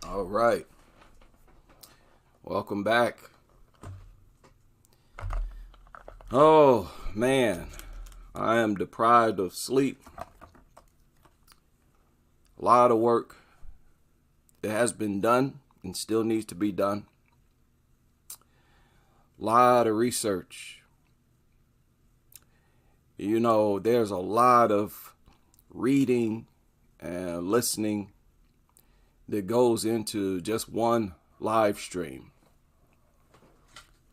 All right. Welcome back. Oh, man. I am deprived of sleep. A lot of work that has been done and still needs to be done. A lot of research. There's a lot of reading and listening that goes into just one live stream.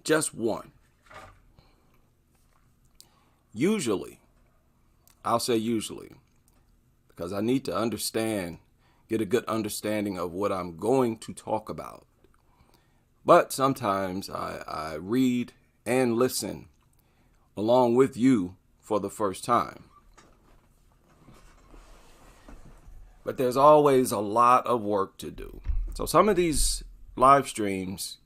Just one. Usually, I'll say usually, because I need to get a good understanding of what I'm going to talk about. But sometimes I read and listen along with you for the first time. But there's always a lot of work to do. So some of these live streams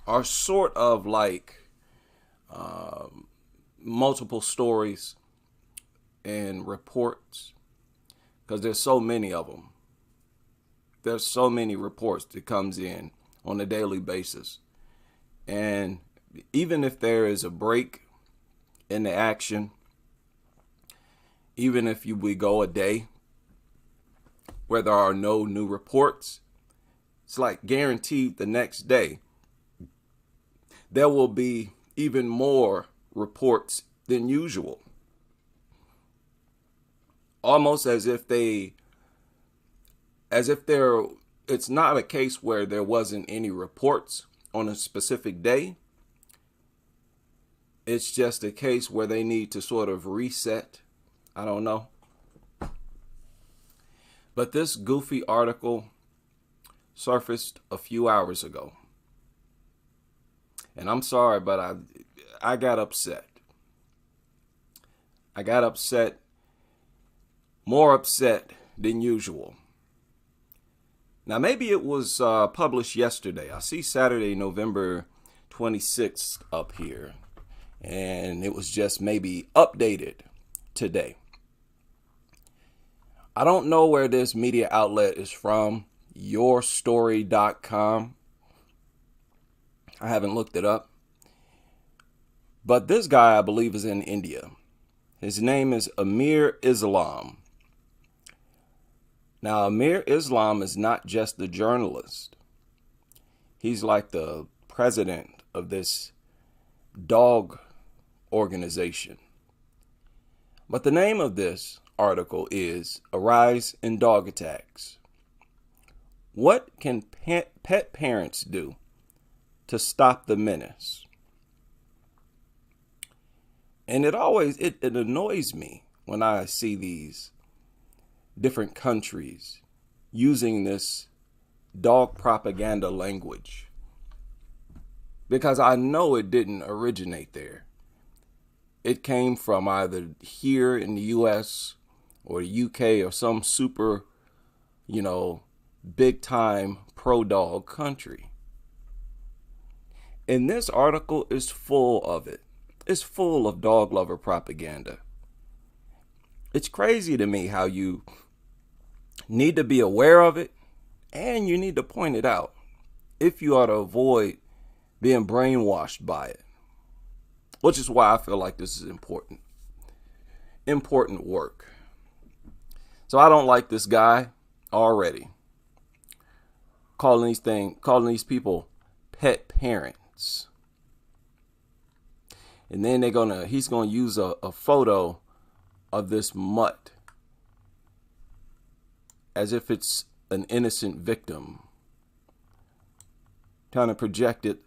are sort of like multiple stories and reports because there's so many of them. There's so many reports that comes in on a daily basis. And even if there is a break in the action, even if we go a day where there are no new reports, it's like guaranteed the next day there will be even more reports than usual. Almost as if it's not a case where there wasn't any reports on a specific day. It's just a case where they need to sort of reset. I don't know. But this goofy article surfaced a few hours ago. And I'm sorry, but I got upset. I got upset, more upset than usual. Now, maybe it was published yesterday. I see Saturday, November 26th up here. And it was just maybe updated today. I don't know where this media outlet is from, yourstory.com. I haven't looked it up. But this guy, I believe, is in India. His name is Amir Islam. Now, Amir Islam is not just the journalist. He's like the president of this dog organization. But the name of this article is A Rise in Dog Attacks. What can pet parents do to stop the menace? And it annoys me when I see these different countries using this dog propaganda language, because I know it didn't originate there. It came from either here in the US or the UK or some super, big time pro dog country. And this article is full of it. It's full of dog lover propaganda. It's crazy to me how you need to be aware of it and you need to point it out if you are to avoid being brainwashed by it. Which is why I feel like this is important. Important work. So I don't like this guy already. Calling these people pet parents. And then he's gonna use a photo of this mutt as if it's an innocent victim. Trying to project it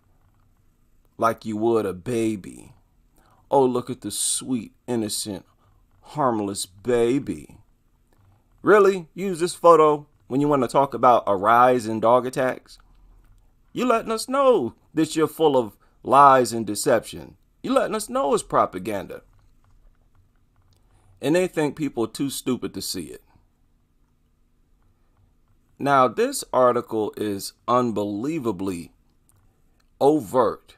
like you would a baby. Oh, look at the sweet, innocent, harmless baby. Really? Use this photo when you want to talk about a rise in dog attacks? You letting us know that you're full of lies and deception. You letting us know it's propaganda. And they think people are too stupid to see it. Now, this article is unbelievably overt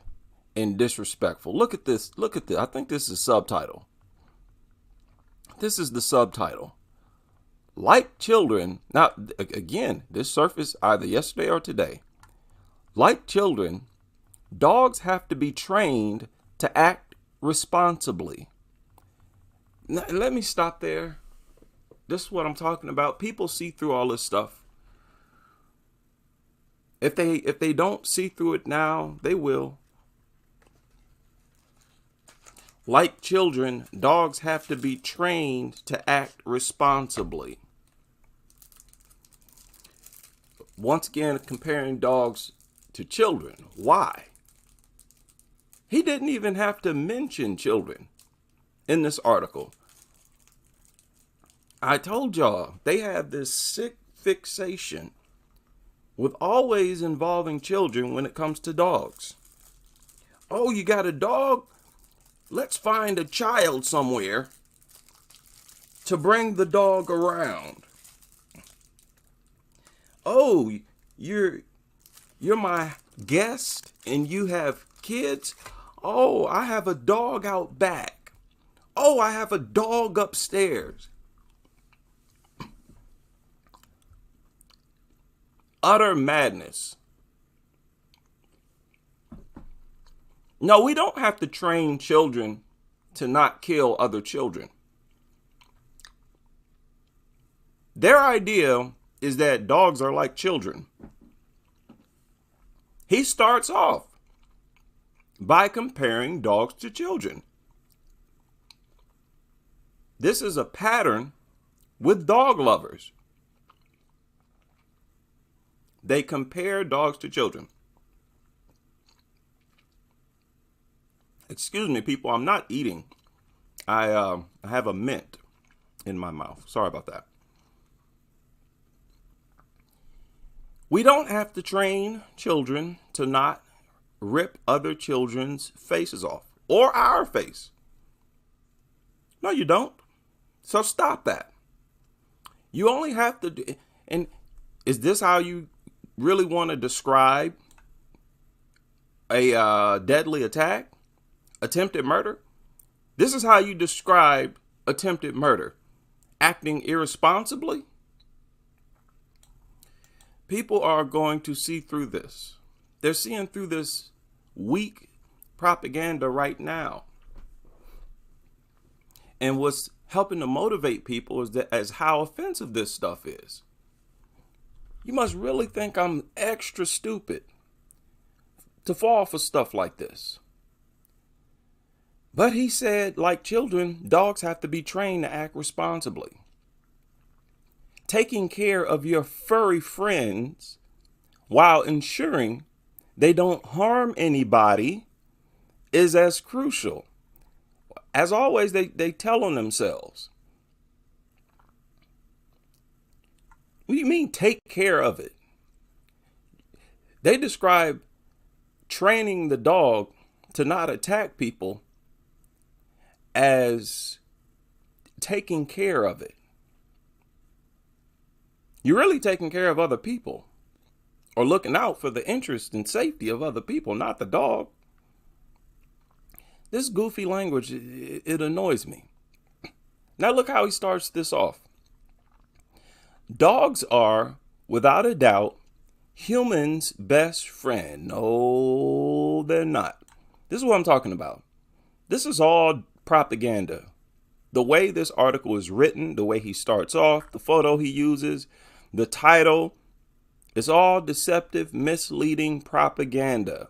and disrespectful. Look at this. I think this is subtitle. This is the subtitle. Like children, now again, this surfaced either yesterday or today. Like children, dogs have to be trained to act responsibly. Now, let me stop there. This is what I'm talking about. People see through all this stuff. If they don't see through it now, they will. Like children, dogs have to be trained to act responsibly. Once again, comparing dogs to children. Why? He didn't even have to mention children in this article. I told y'all, they have this sick fixation with always involving children when it comes to dogs. Oh, you got a dog? Let's find a child somewhere to bring the dog around. Oh, you're my guest and you have kids? Oh, I have a dog out back. Oh, I have a dog upstairs. Utter madness. No, we don't have to train children to not kill other children. Their idea is that dogs are like children. He starts off by comparing dogs to children. This is a pattern with dog lovers. They compare dogs to children. Excuse me, people, I'm not eating. I have a mint in my mouth. Sorry about that. We don't have to train children to not rip other children's faces off or our face. No, you don't. So stop that. You only have to do, and is this how you really want to describe a deadly attack? Attempted murder? This is how you describe attempted murder. Acting irresponsibly? People are going to see through this. They're seeing through this weak propaganda right now. And what's helping to motivate people is how offensive this stuff is. You must really think I'm extra stupid to fall for stuff like this. But he said, like children, dogs have to be trained to act responsibly. Taking care of your furry friends while ensuring they don't harm anybody is as crucial. As always, they tell on themselves. What do you mean take care of it? They describe training the dog to not attack people as taking care of it. You're really taking care of other people or looking out for the interest and safety of other people, not the dog. This goofy language, it annoys me. Now look how he starts this off. Dogs are, without a doubt, humans' best friend. No, they're not. This is what I'm talking about. This is all propaganda. The way this article is written, the way he starts off, the photo he uses, the title, it's all deceptive, misleading propaganda.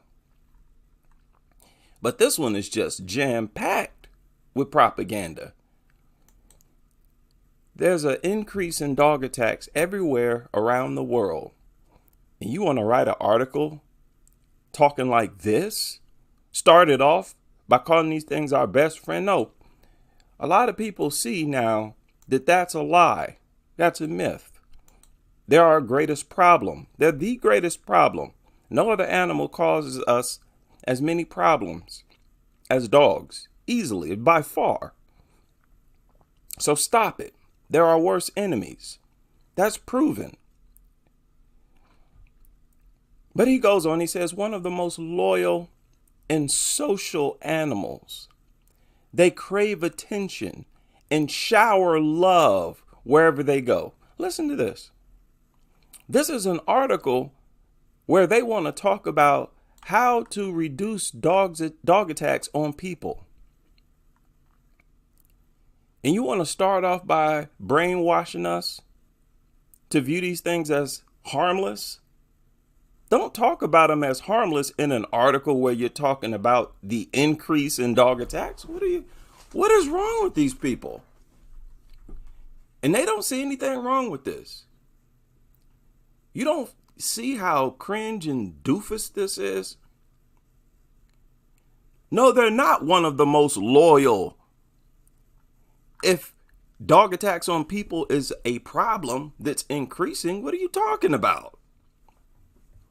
But this one is just jam-packed with propaganda. There's an increase in dog attacks everywhere around the world. And you want to write an article talking like this? Start it off by calling these things our best friend? No. A lot of people see now that that's a lie. That's a myth. They're our greatest problem. They're the greatest problem. No other animal causes us as many problems as dogs, easily, by far. So stop it. They're our worst enemies. That's proven. But he goes on, he says, one of the most loyal and social animals. They crave attention and shower love wherever they go. Listen to this. This is an article where they want to talk about how to reduce dog attacks on people. And you want to start off by brainwashing us to view these things as harmless? Don't talk about them as harmless in an article where you're talking about the increase in dog attacks. What is wrong with these people? And they don't see anything wrong with this. You don't see how cringe and doofus this is? No, they're not one of the most loyal. If dog attacks on people is a problem that's increasing, what are you talking about?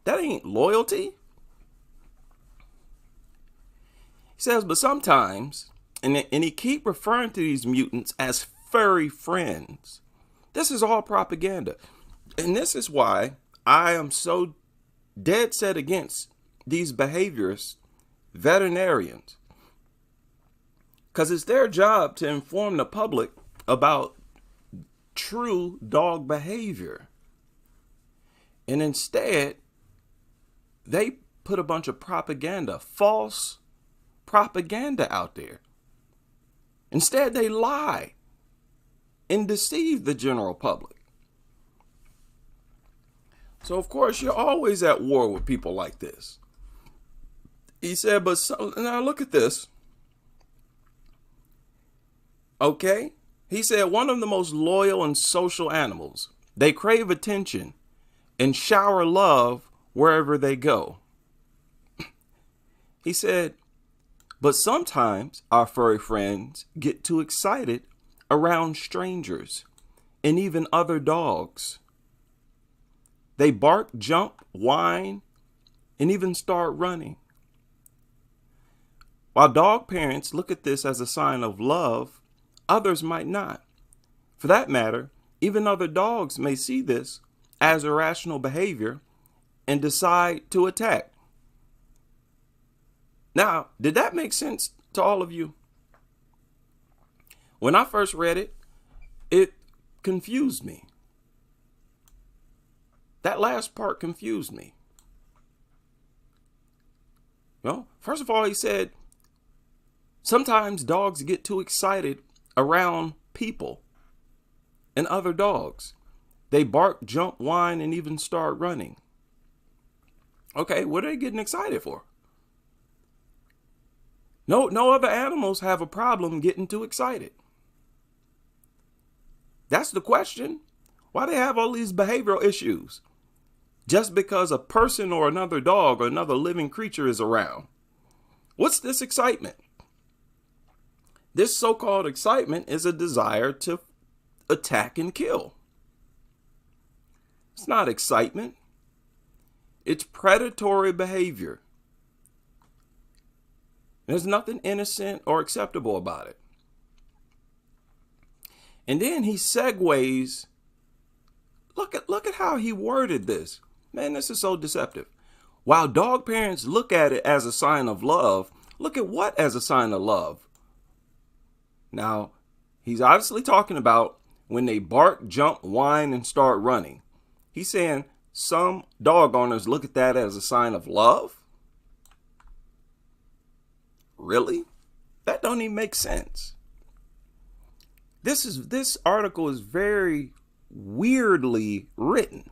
That ain't loyalty. He says, but sometimes, and he keep referring to these mutants as furry friends. This is all propaganda. And this is why I am so dead set against these behaviorists, veterinarians. Because it's their job to inform the public about true dog behavior. And instead, they put a bunch of propaganda, false propaganda out there. Instead, they lie and deceive the general public. So, of course, you're always at war with people like this. He said, but now look at this. Okay? He said, one of the most loyal and social animals. They crave attention and shower love wherever they go. He said, but sometimes our furry friends get too excited around strangers and even other dogs. They bark, jump, whine, and even start running. While dog parents look at this as a sign of love, others might not. For that matter, even other dogs may see this as irrational behavior and decide to attack. Now, did that make sense to all of you? When I first read it, it confused me. That last part confused me. Well, first of all, he said, sometimes dogs get too excited around people and other dogs. They bark, jump, whine, and even start running. Okay, what are they getting excited for? No other animals have a problem getting too excited. That's the question. Why do they have all these behavioral issues? Just because a person or another dog or another living creature is around. What's this excitement? This so-called excitement is a desire to attack and kill. It's not excitement. It's predatory behavior. There's nothing innocent or acceptable about it. And then he segues. Look at how he worded this. Man, this is so deceptive. While dog parents look at it as a sign of love, look at what as a sign of love? Now, he's obviously talking about when they bark, jump, whine, and start running. He's saying some dog owners look at that as a sign of love? Really? That don't even make sense. This article is very weirdly written.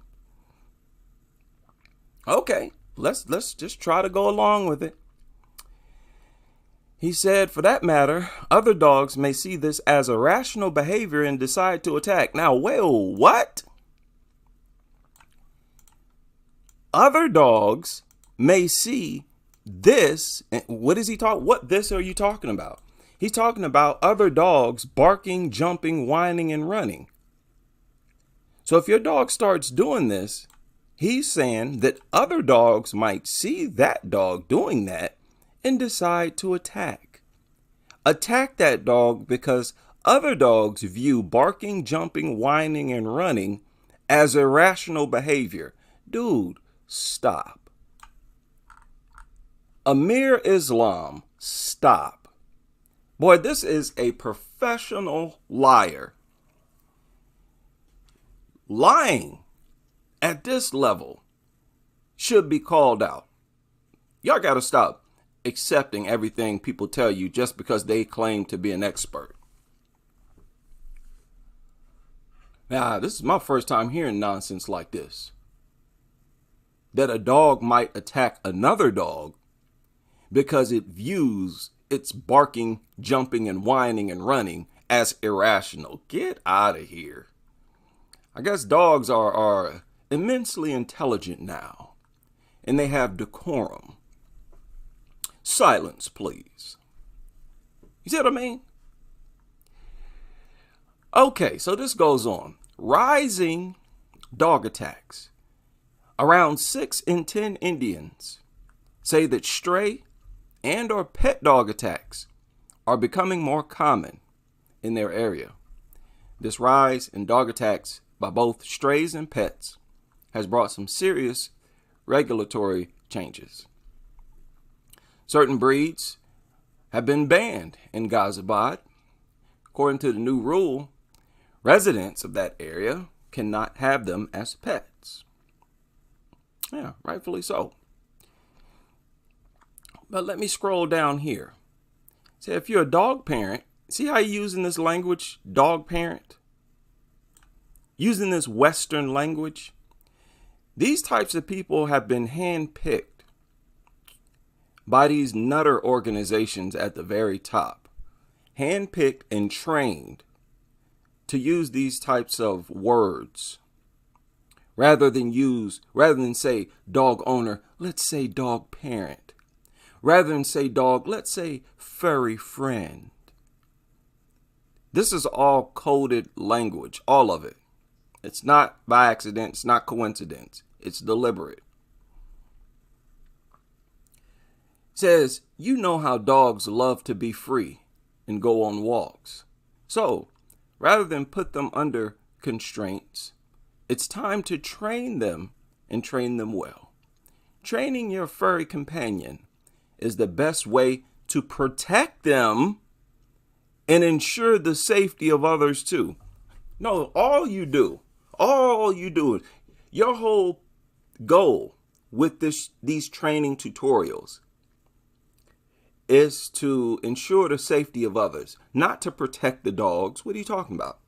Okay, let's just try to go along with it. He said, for that matter, other dogs may see this as irrational behavior and decide to attack. Now, well, what? Other dogs may see this. What is he talking? What this are you talking about? He's talking about other dogs barking, jumping, whining, and running. So if your dog starts doing this, he's saying that other dogs might see that dog doing that and decide to attack. Attack that dog because other dogs view barking, jumping, whining, and running as irrational behavior. Dude, stop. Amir Islam, stop. Boy, this is a professional liar. lying at this level should be called out. Y'all got to stop accepting everything people tell you just because they claim to be an expert. Now, this is my first time hearing nonsense like this. That a dog might attack another dog because it views its barking, jumping, and whining and running as irrational. Get out of here. I guess dogs are immensely intelligent now, and they have decorum. Silence, please. You see what I mean? Okay, so this goes on. Rising dog attacks. Around 6 in 10 Indians say that stray and or pet dog attacks are becoming more common in their area. This rise in dog attacks by both strays and pets has brought some serious regulatory changes. Certain breeds have been banned in Ghaziabad. According to the new rule, residents of that area cannot have them as pets. Yeah, rightfully so. But let me scroll down here. Say, if you're a dog parent, see how you're using this language, dog parent? Using this Western language. These types of people have been handpicked by these nutter organizations at the very top. Handpicked and trained to use these types of words. Rather than say dog owner, let's say dog parent. Rather than say dog, let's say furry friend. This is all coded language, all of it. It's not by accident, it's not coincidence, it's deliberate. It says, you know how dogs love to be free and go on walks. So, rather than put them under constraints, it's time to train them and train them well. Training your furry companion is the best way to protect them and ensure the safety of others too. No, all you do, your whole goal with these training tutorials is to ensure the safety of others, not to protect the dogs. What are you talking about?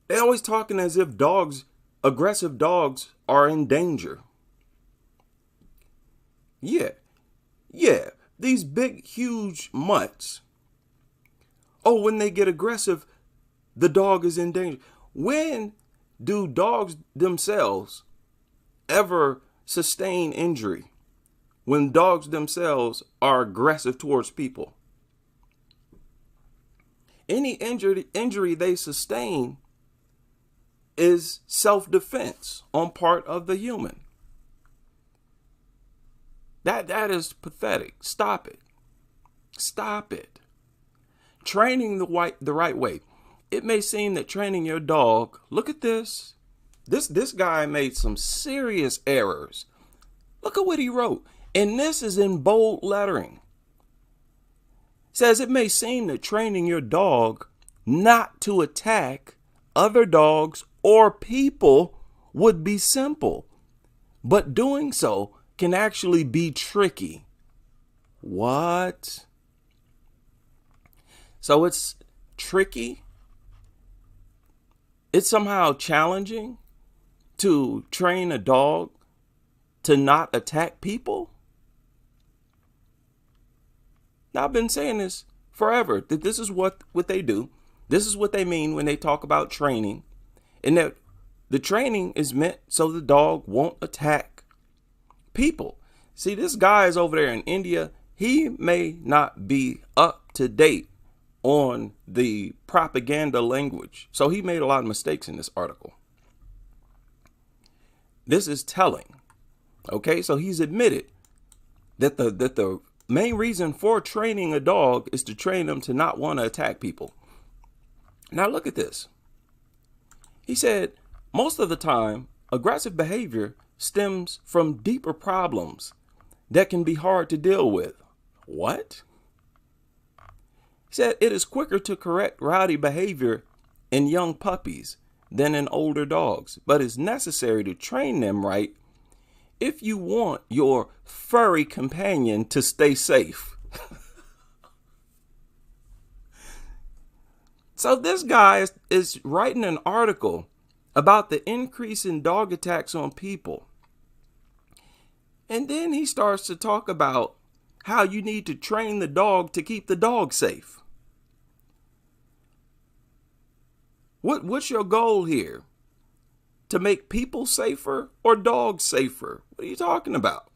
They're always talking as if aggressive dogs are in danger. Yeah, these big, huge mutts. Oh, when they get aggressive, the dog is in danger. When do dogs themselves ever sustain injury? When dogs themselves are aggressive towards people. Any injury they sustain is self-defense on part of the human. That is pathetic. Stop it. Stop it. Training the right way. It may seem that training your dog, look at this. This guy made some serious errors. Look at what he wrote. And this is in bold lettering. It says it may seem that training your dog not to attack other dogs or people would be simple, but doing so can actually be tricky. What? So it's tricky? It's somehow challenging to train a dog to not attack people? Now, I've been saying this forever, that this is what they do. This is what they mean when they talk about training. And that the training is meant so the dog won't attack people. See, this guy is over there in India. He may not be up to date on the propaganda language. So he made a lot of mistakes in this article. This is telling. Okay, so he's admitted that the main reason for training a dog is to train them to not want to attack people. Now look at this. He said, most of the time, aggressive behavior stems from deeper problems that can be hard to deal with. What? He said it is quicker to correct rowdy behavior in young puppies than in older dogs, but it's necessary to train them right if you want your furry companion to stay safe. So this guy is writing an article about the increase in dog attacks on people. And then he starts to talk about how you need to train the dog to keep the dog safe. What's your goal here? To make people safer or dogs safer? What are you talking about?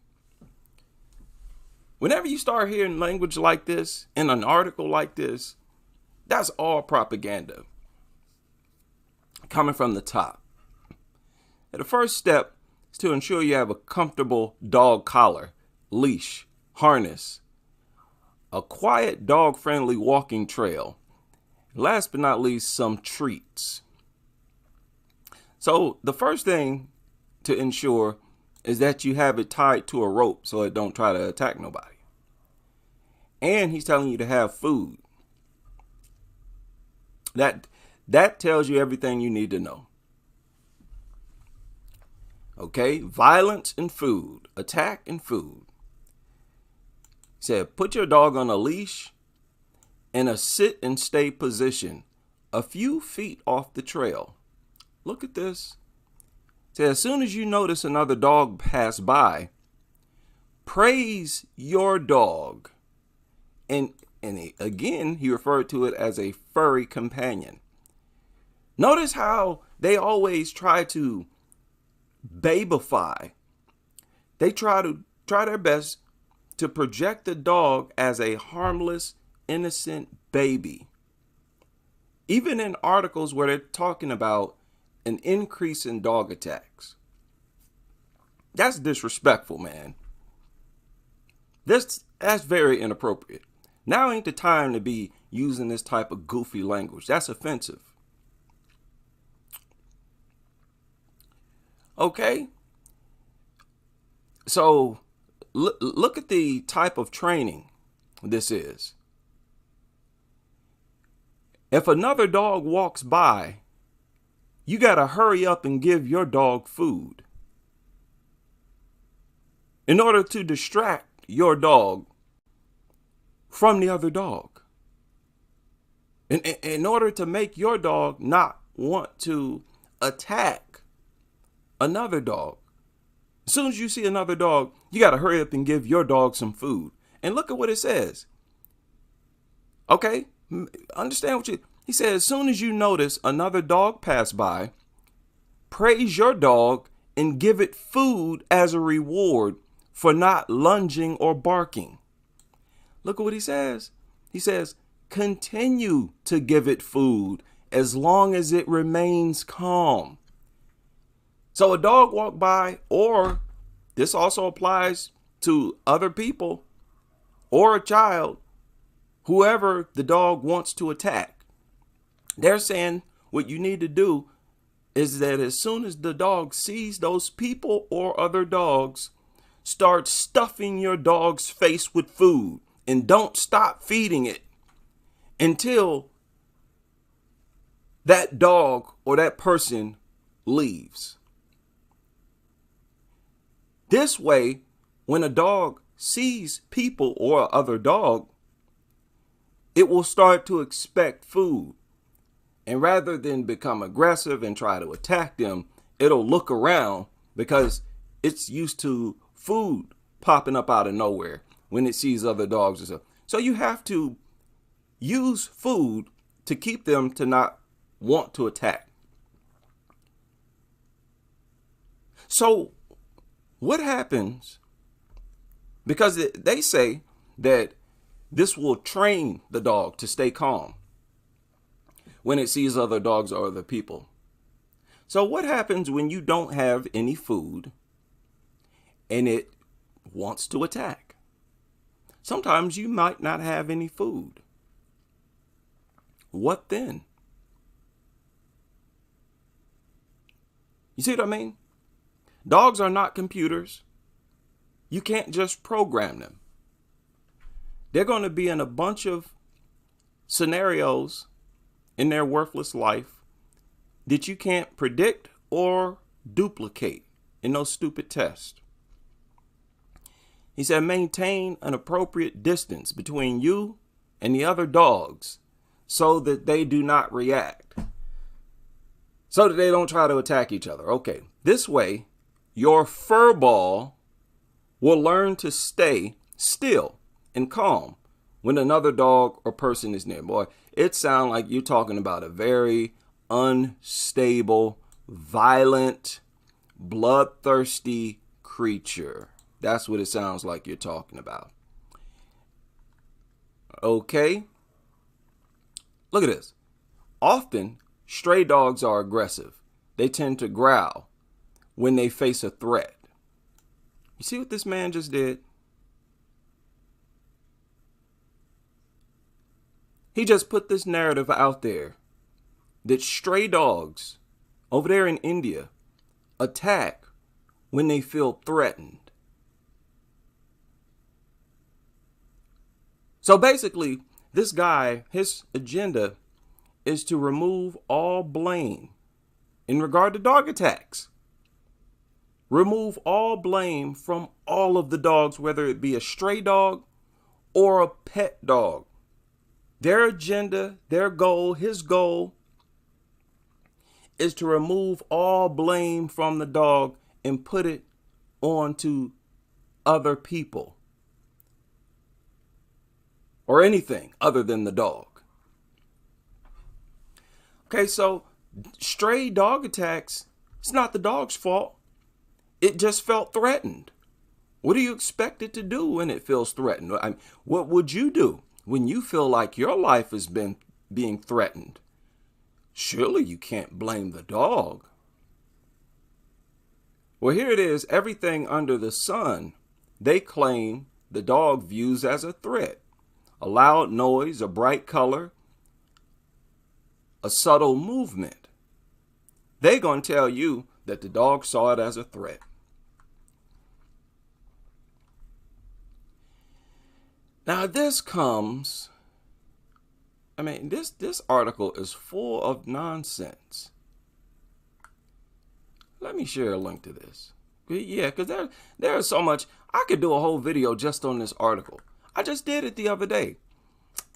Whenever you start hearing language like this in an article like this, that's all propaganda coming from the top. And the first step is to ensure you have a comfortable dog collar, leash, harness, a quiet dog-friendly walking trail. Last but not least, some treats. So the first thing to ensure is that you have it tied to a rope so it don't try to attack nobody. And he's telling you to have food. That tells you everything you need to know. Okay, violence and food, attack and food. He said, put your dog on a leash in a sit and stay position a few feet off the trail. Look at this. It says, as soon as you notice another dog pass by, praise your dog. And again, he referred to it as a furry companion. Notice how they always try to babyfy. They try their best to project the dog as a harmless, innocent baby. Even in articles where they're talking about an increase in dog attacks. That's disrespectful, man. That's very inappropriate. Now ain't the time to be using this type of goofy language. That's offensive. Okay? So look at the type of training this is. If another dog walks by, you got to hurry up and give your dog food in order to distract your dog from the other dog. In order to make your dog not want to attack another dog. As soon as you see another dog, you got to hurry up and give your dog some food. And look at what it says. Okay? Understand what he said, as soon as you notice another dog pass by, praise your dog and give it food as a reward for not lunging or barking. Look at what he says. He says, continue to give it food as long as it remains calm. So a dog walked by, or this also applies to other people or a child, whoever the dog wants to attack. They're saying what you need to do is that as soon as the dog sees those people or other dogs, start stuffing your dog's face with food and don't stop feeding it until that dog or that person leaves. This way, when a dog sees people or other dog, it will start to expect food. And rather than become aggressive and try to attack them, it'll look around because it's used to food popping up out of nowhere when it sees other dogs and stuff. So you have to use food to keep them to not want to attack. So what happens? Because they say that this will train the dog to stay calm when it sees other dogs or other people. So what happens when you don't have any food and it wants to attack? Sometimes you might not have any food. What then? You see what I mean? Dogs are not computers. You can't just program them. They're going to be in a bunch of scenarios in their worthless life that you can't predict or duplicate in those stupid tests. He said, maintain an appropriate distance between you and the other dogs so that they do not react, so that they don't try to attack each other. Okay, this way, your fur ball will learn to stay still and calm when another dog or person is near. Boy, it sounds like you're talking about a very unstable, violent, bloodthirsty creature. That's what it sounds like you're talking about. Okay. Look at this. Often, stray dogs are aggressive. They tend to growl when they face a threat. You see what this man just did? He just put this narrative out there that stray dogs over there in India attack when they feel threatened. So basically, this guy, his agenda is to remove all blame in regard to dog attacks. Remove all blame from all of the dogs, whether it be a stray dog or a pet dog. Their agenda, their goal, his goal is to remove all blame from the dog and put it onto other people or anything other than the dog. Okay, so stray dog attacks, it's not the dog's fault. It just felt threatened. What do you expect it to do when it feels threatened? What would you do when you feel like your life has been being threatened? Surely you can't blame the dog. Well, here it is. Everything under the sun, they claim the dog views as a threat. A loud noise, a bright color, a subtle movement. They're going to tell you that the dog saw it as a threat. Now this comes, this article is full of nonsense. Let me share a link to this. Yeah, because there's so much. I could do a whole video just on this article. I just did it the other day.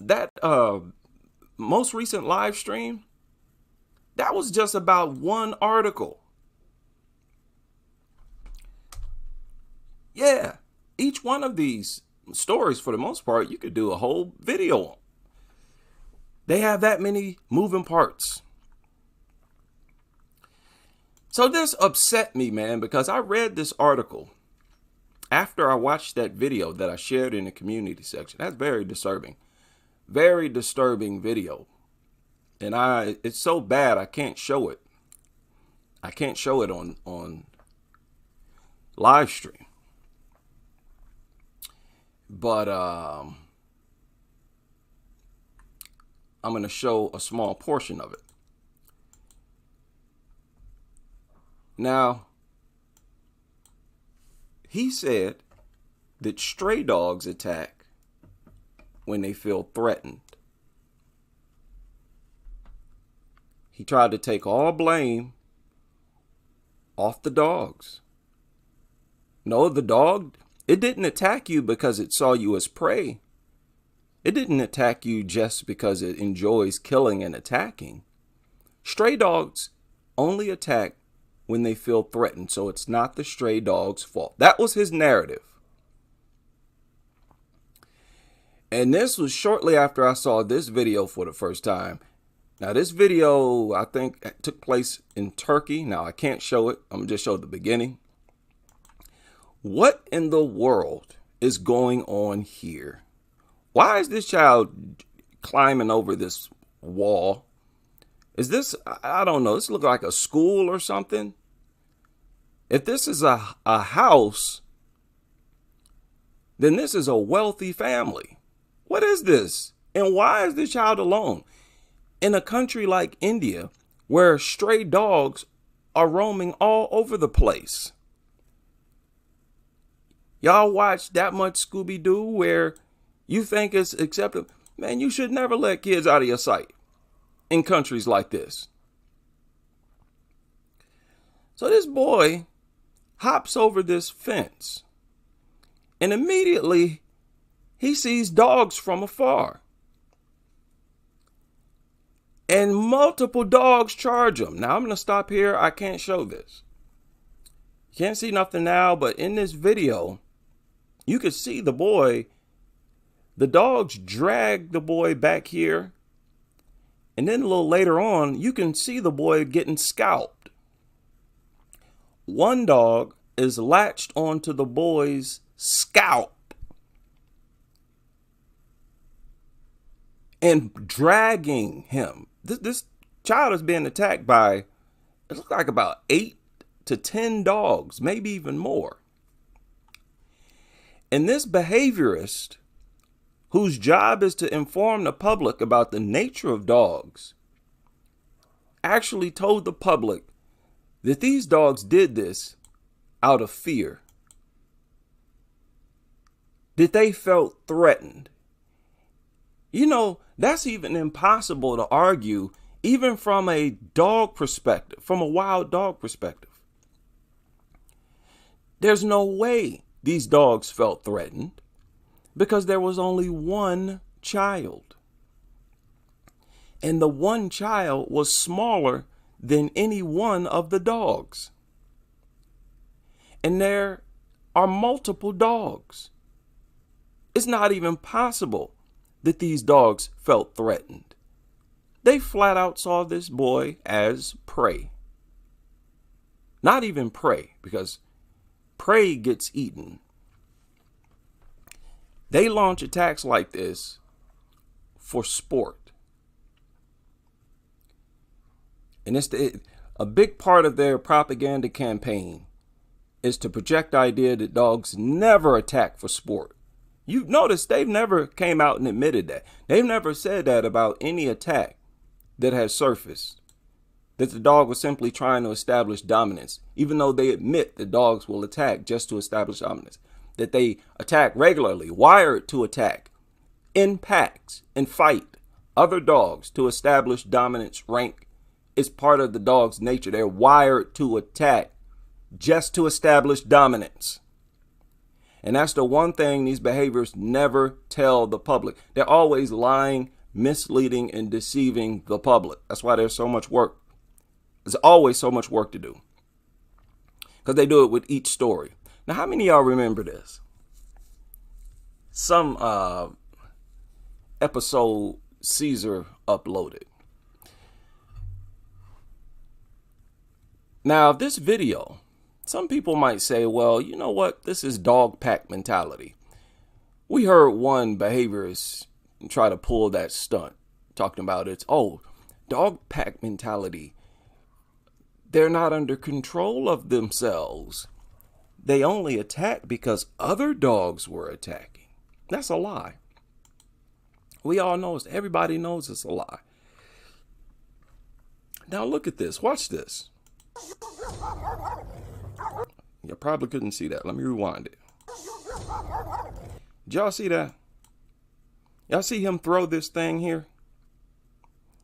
That most recent live stream, that was just about one article. Yeah, each one of these stories, for the most part, you could do a whole video on. They have that many moving parts. So this upset me, man, because I read this article after I watched that video that I shared in the community section. That's very disturbing. Very disturbing video. And it's so bad I can't show it. I can't show it on live stream. But I'm going to show a small portion of it. Now, he said that stray dogs attack when they feel threatened. He tried to take all blame off the dogs. No, the dog, it didn't attack you because it saw you as prey. It didn't attack you just because it enjoys killing and attacking. Stray dogs only attack when they feel threatened, so it's not the stray dog's fault. That was his narrative. And this was shortly after I saw this video for the first time. Now, this video, I think, took place in Turkey. Now, I can't show it. I'm going to just show the beginning. What in the world is going on here? Why is this child climbing over this wall? Is this, I don't know, this look like a school or something? If this is a house, then this is a wealthy family. What is this? And why is this child alone? In a country like India, where stray dogs are roaming all over the place. Y'all watch that much Scooby-Doo where you think it's acceptable? Man, you should never let kids out of your sight in countries like this. So this boy hops over this fence, and immediately he sees dogs from afar. And multiple dogs charge him. Now I'm going to stop here. I can't show this. You can't see nothing now, but in this video, you could see the boy. The dogs drag the boy back here. And then a little later on, you can see the boy getting scalped. One dog is latched onto the boy's scalp and dragging him. This child is being attacked by, it looks like about 8 to 10 dogs, maybe even more. And this behaviorist, whose job is to inform the public about the nature of dogs, actually told the public that these dogs did this out of fear, that they felt threatened. You know, that's even impossible to argue, even from a dog perspective, from a wild dog perspective. There's no way these dogs felt threatened because there was only one child. And the one child was smaller than any one of the dogs. And there are multiple dogs. It's not even possible that these dogs felt threatened. They flat out saw this boy as prey. Not even prey, because prey gets eaten. They launch attacks like this for sport. And a big part of their propaganda campaign is to project the idea that dogs never attack for sport. You've noticed they've never came out and admitted that. They've never said that about any attack that has surfaced, that the dog was simply trying to establish dominance, even though they admit that dogs will attack just to establish dominance, that they attack regularly, wired to attack in packs and fight other dogs to establish dominance rank. Is part of the dog's nature. They're wired to attack just to establish dominance. And that's the one thing these behaviors never tell the public. They're always lying, misleading, and deceiving the public. That's why there's so much work. There's always so much work to do, because they do it with each story. Now, how many of y'all remember this? Some episode Caesar uploaded. Now, this video, some people might say, well, you know what? This is dog pack mentality. We heard one behaviorist try to pull that stunt, talking about dog pack mentality. They're not under control of themselves. They only attack because other dogs were attacking. That's a lie. We all know it. Everybody knows it's a lie. Now look at this. Watch this. You probably couldn't see that. Let me rewind it. Did y'all see that? Y'all see him throw this thing here?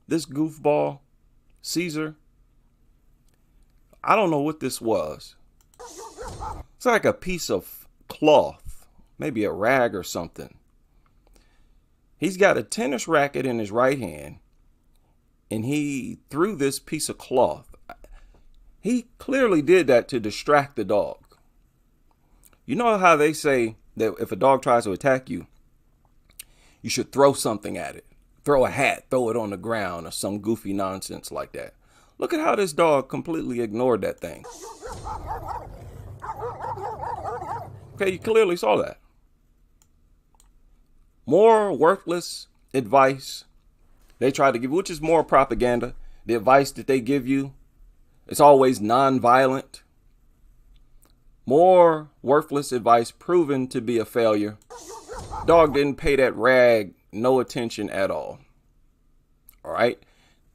This goofball, Caesar. I don't know what this was. It's like a piece of cloth, maybe a rag or something. He's got a tennis racket in his right hand, and he threw this piece of cloth. He clearly did that to distract the dog. You know how they say that if a dog tries to attack you, you should throw something at it. Throw a hat, throw it on the ground, or some goofy nonsense like that. Look at how this dog completely ignored that thing. Okay, you clearly saw that. More worthless advice they try to give, which is more propaganda. The advice that they give you, it's always non-violent. More worthless advice proven to be a failure. Dog didn't pay that rag no attention at all. All right.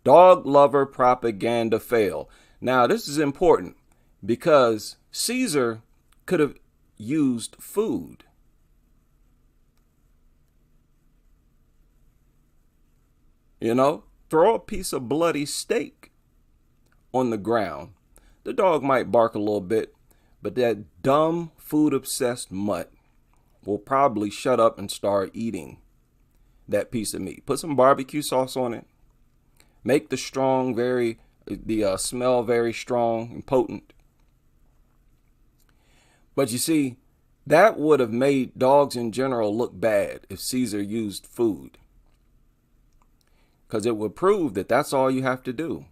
Dog lover propaganda fail. Now, this is important because Caesar could have used food. You know, throw a piece of bloody steak on the ground. the dog might bark a little bit, but that dumb food-obsessed mutt will probably shut up and start eating that piece of meat. Put some barbecue sauce on it. Make the smell very strong and potent. But you see, that would have made dogs in general look bad if Caesar used food. Because it would prove that that's all you have to do.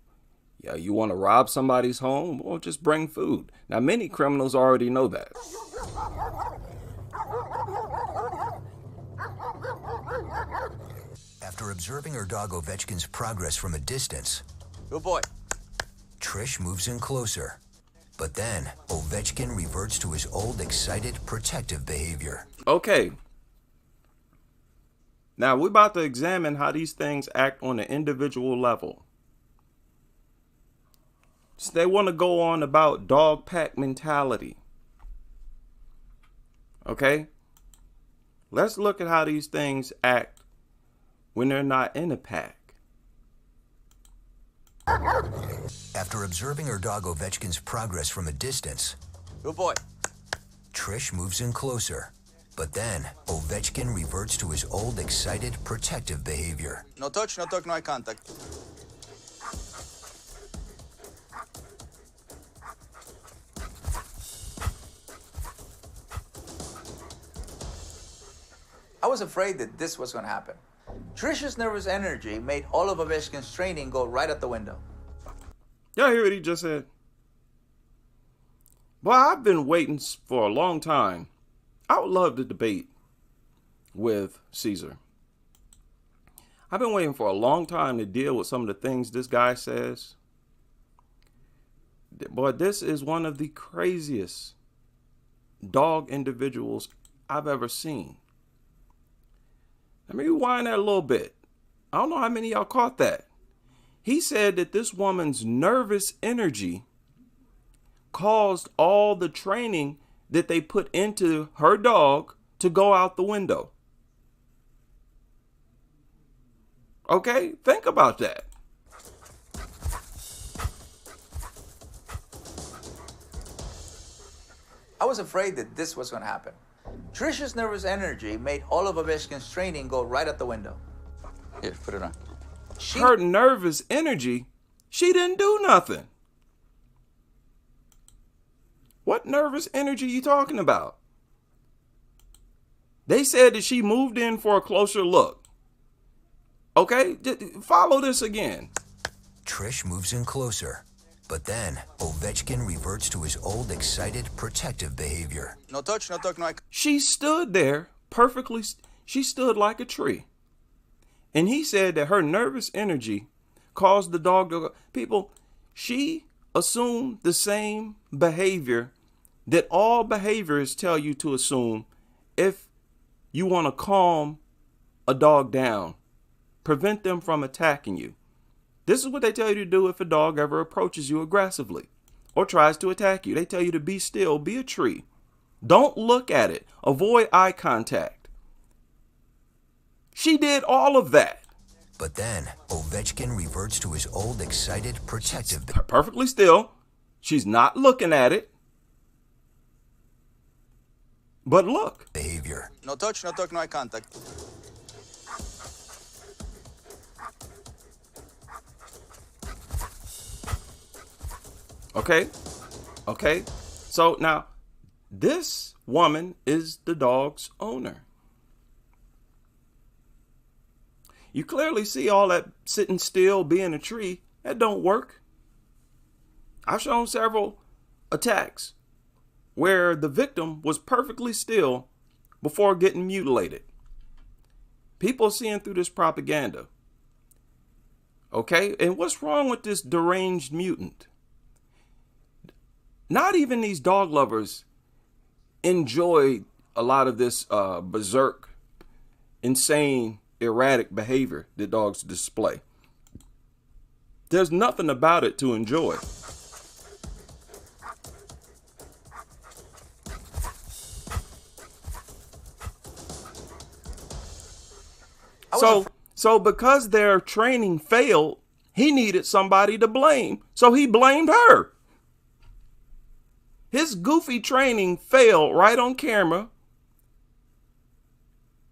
Yeah, you want to rob somebody's home? Well, just bring food. Now, many criminals already know that. After observing her dog Ovechkin's progress from a distance, Good boy. Trish moves in closer. But then, Ovechkin reverts to his old excited, protective behavior. Okay. Now, we're about to examine how these things act on an individual level. So they want to go on about dog pack mentality. Okay? Let's look at how these things act when they're not in a pack. After observing her dog Ovechkin's progress from a distance, Good boy. Trish moves in closer. But then, Ovechkin reverts to his old excited, protective behavior. No touch, no eye contact. I was afraid that this was going to happen. Trish's nervous energy made all of Ovechkin's training go right out the window. Y'all hear what he just said? Well, I've been waiting for a long time. I would love to debate with Caesar. I've been waiting for a long time to deal with some of the things this guy says. Boy, this is one of the craziest dog individuals I've ever seen. Let me rewind that a little bit. I don't know how many of y'all caught that. He said that this woman's nervous energy caused all the training that they put into her dog to go out the window. Okay, think about that. I was afraid that this was going to happen. Trish's nervous energy made all of Ovechkin's training go right out the window. Here, put it on. Her nervous energy, she didn't do nothing. What nervous energy you talking about? They said that she moved in for a closer look. Okay, follow this again. Trish moves in closer. But then, Ovechkin reverts to his old excited, protective behavior. No touch, no eye. She stood there perfectly. She stood like a tree. And he said that her nervous energy caused the dog to go. People, she assumed the same behavior that all behaviors tell you to assume if you want to calm a dog down, prevent them from attacking you. This is what they tell you to do if a dog ever approaches you aggressively or tries to attack you. They tell you to be still, be a tree. Don't look at it. Avoid eye contact. She did all of that. But then, Ovechkin reverts to his old excited, protective Perfectly still. She's not looking at it. But look. behavior. No touch, no eye contact. Okay. So now, this woman is the dog's owner. You clearly see all that sitting still, being a tree. That don't work. I've shown several attacks where the victim was perfectly still before getting mutilated. People seeing through this propaganda. Okay, and what's wrong with this deranged mutant? Not even these dog lovers enjoy a lot of this berserk, insane, erratic behavior that dogs display. There's nothing about it to enjoy. So because their training failed, he needed somebody to blame. So he blamed her. His goofy training failed right on camera.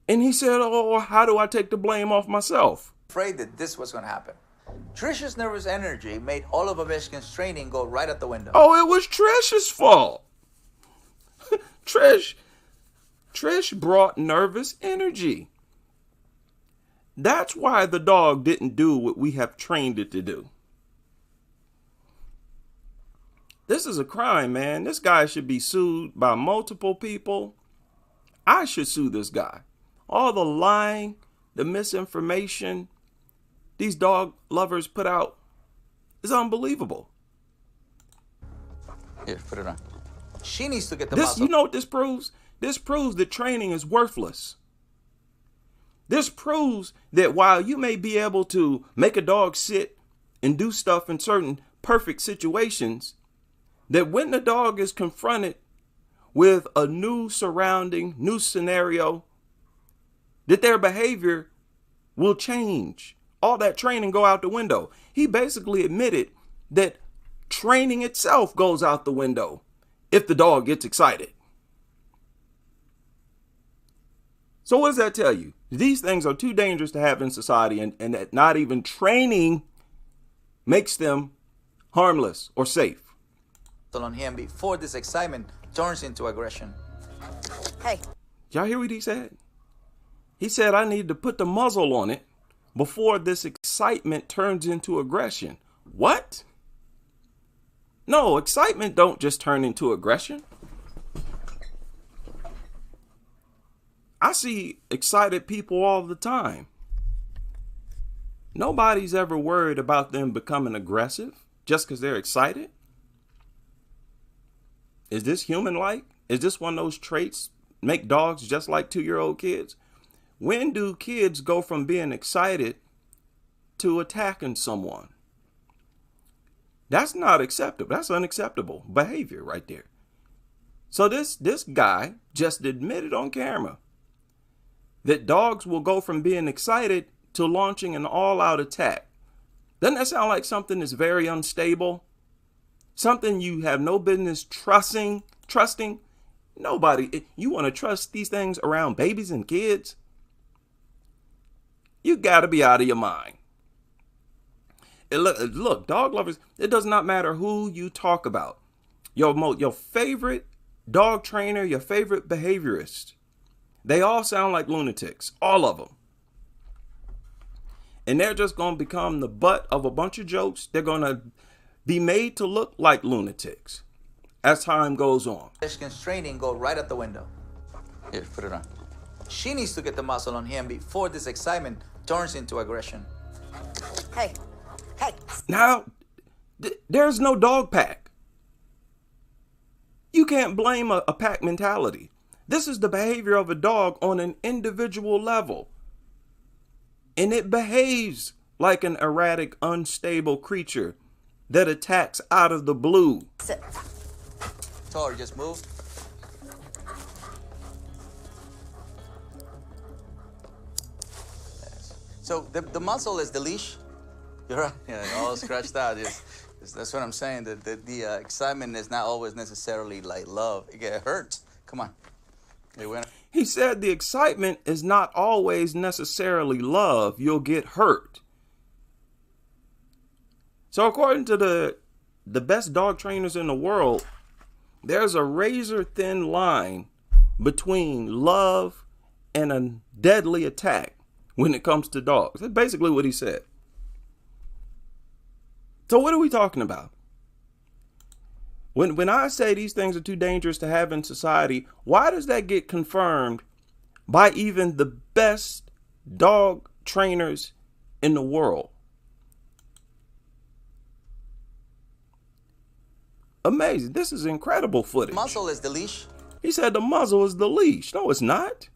And he said, oh, how do I take the blame off myself? Afraid that this was going to happen. Trish's nervous energy made all of Ovechkin's training go right out the window. Oh, it was Trish's fault. Trish brought nervous energy. That's why the dog didn't do what we have trained it to do. This is a crime, man. This guy should be sued by multiple people. I should sue this guy. All the lying, the misinformation these dog lovers put out is unbelievable. Here, put it on. She needs to get the This, muscle. you know what this proves? This proves that training is worthless. This proves that while you may be able to make a dog sit and do stuff in certain perfect situations, that when the dog is confronted with a new surrounding, new scenario, that their behavior will change. All that training go out the window. He basically admitted that training itself goes out the window if the dog gets excited. So what does that tell you? These things are too dangerous to have in society, and that not even training makes them harmless or safe. On him before this excitement turns into aggression. Hey. Y'all hear what he said? He said, I need to put the muzzle on it before this excitement turns into aggression. What? No, excitement don't just turn into aggression. I see excited people all the time. Nobody's ever worried about them becoming aggressive just because they're excited. Is this human-like? Is this one of those traits make dogs just like 2-year-old kids? When do kids go from being excited to attacking someone? That's not acceptable. That's unacceptable behavior right there. So this guy just admitted on camera that dogs will go from being excited to launching an all-out attack. Doesn't that sound like something that's very unstable? Something you have no business trusting? Nobody. You want to trust these things around babies and kids? You got to be out of your mind. And look, dog lovers, it does not matter who you talk about. Your favorite dog trainer, your favorite behaviorist, they all sound like lunatics, all of them. And they're just going to become the butt of a bunch of jokes. They're going to be made to look like lunatics as time goes on. Ovechkin's training go right out the window. Here, put it on. She needs to get the muscle on him before this excitement turns into aggression. Hey. Now, there's no dog pack. You can't blame a pack mentality. This is the behavior of a dog on an individual level. And it behaves like an erratic, unstable creature that attacks out of the blue. Sit. Tor, just move. So the muscle is the leash. You're right. Yeah, all scratched out. That's what I'm saying. The excitement is not always necessarily like love. It hurts. Come on. He said the excitement is not always necessarily love. You'll get hurt. So according to the best dog trainers in the world, there's a razor thin line between love and a deadly attack when it comes to dogs. That's basically what he said. So what are we talking about? When I say these things are too dangerous to have in society, why does that get confirmed by even the best dog trainers in the world? Amazing. This is incredible footage. Muzzle is the leash. He said the muzzle is the leash. No, it's not.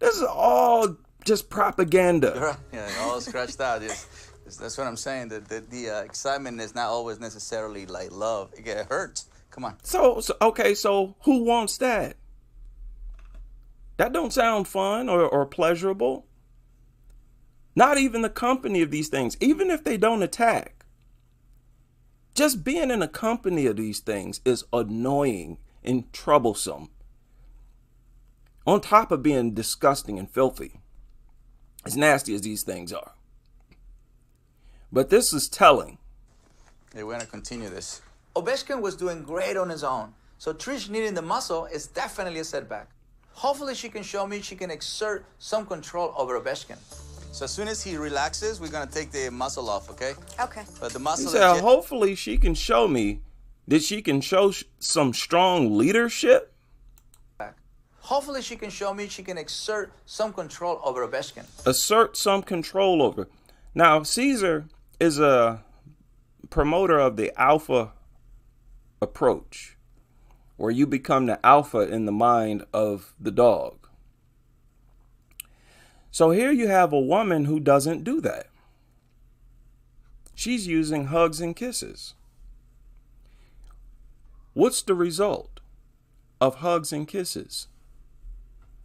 This is all just propaganda. You're right. Yeah, all scratched out. That's what I'm saying. The excitement is not always necessarily like love. It hurts. Come on. So who wants that? That don't sound fun or pleasurable. Not even the company of these things, even if they don't attack. Just being in the company of these things is annoying and troublesome. On top of being disgusting and filthy, as nasty as these things are. But this is telling. Okay, we're gonna continue this. Ovechkin was doing great on his own, so Trish needing the muscle is definitely a setback. Hopefully she can show me she can exert some control over Ovechkin. So as soon as he relaxes, we're gonna take the muscle off, okay? Okay. But the He muscle said, hopefully she can show me that she can show some strong leadership. Hopefully she can show me she can exert some control over Ovechkin. Assert some control over. Now, Caesar is a promoter of the alpha approach, where you become the alpha in the mind of the dog. So here you have a woman who doesn't do that. She's using hugs and kisses. What's the result of hugs and kisses?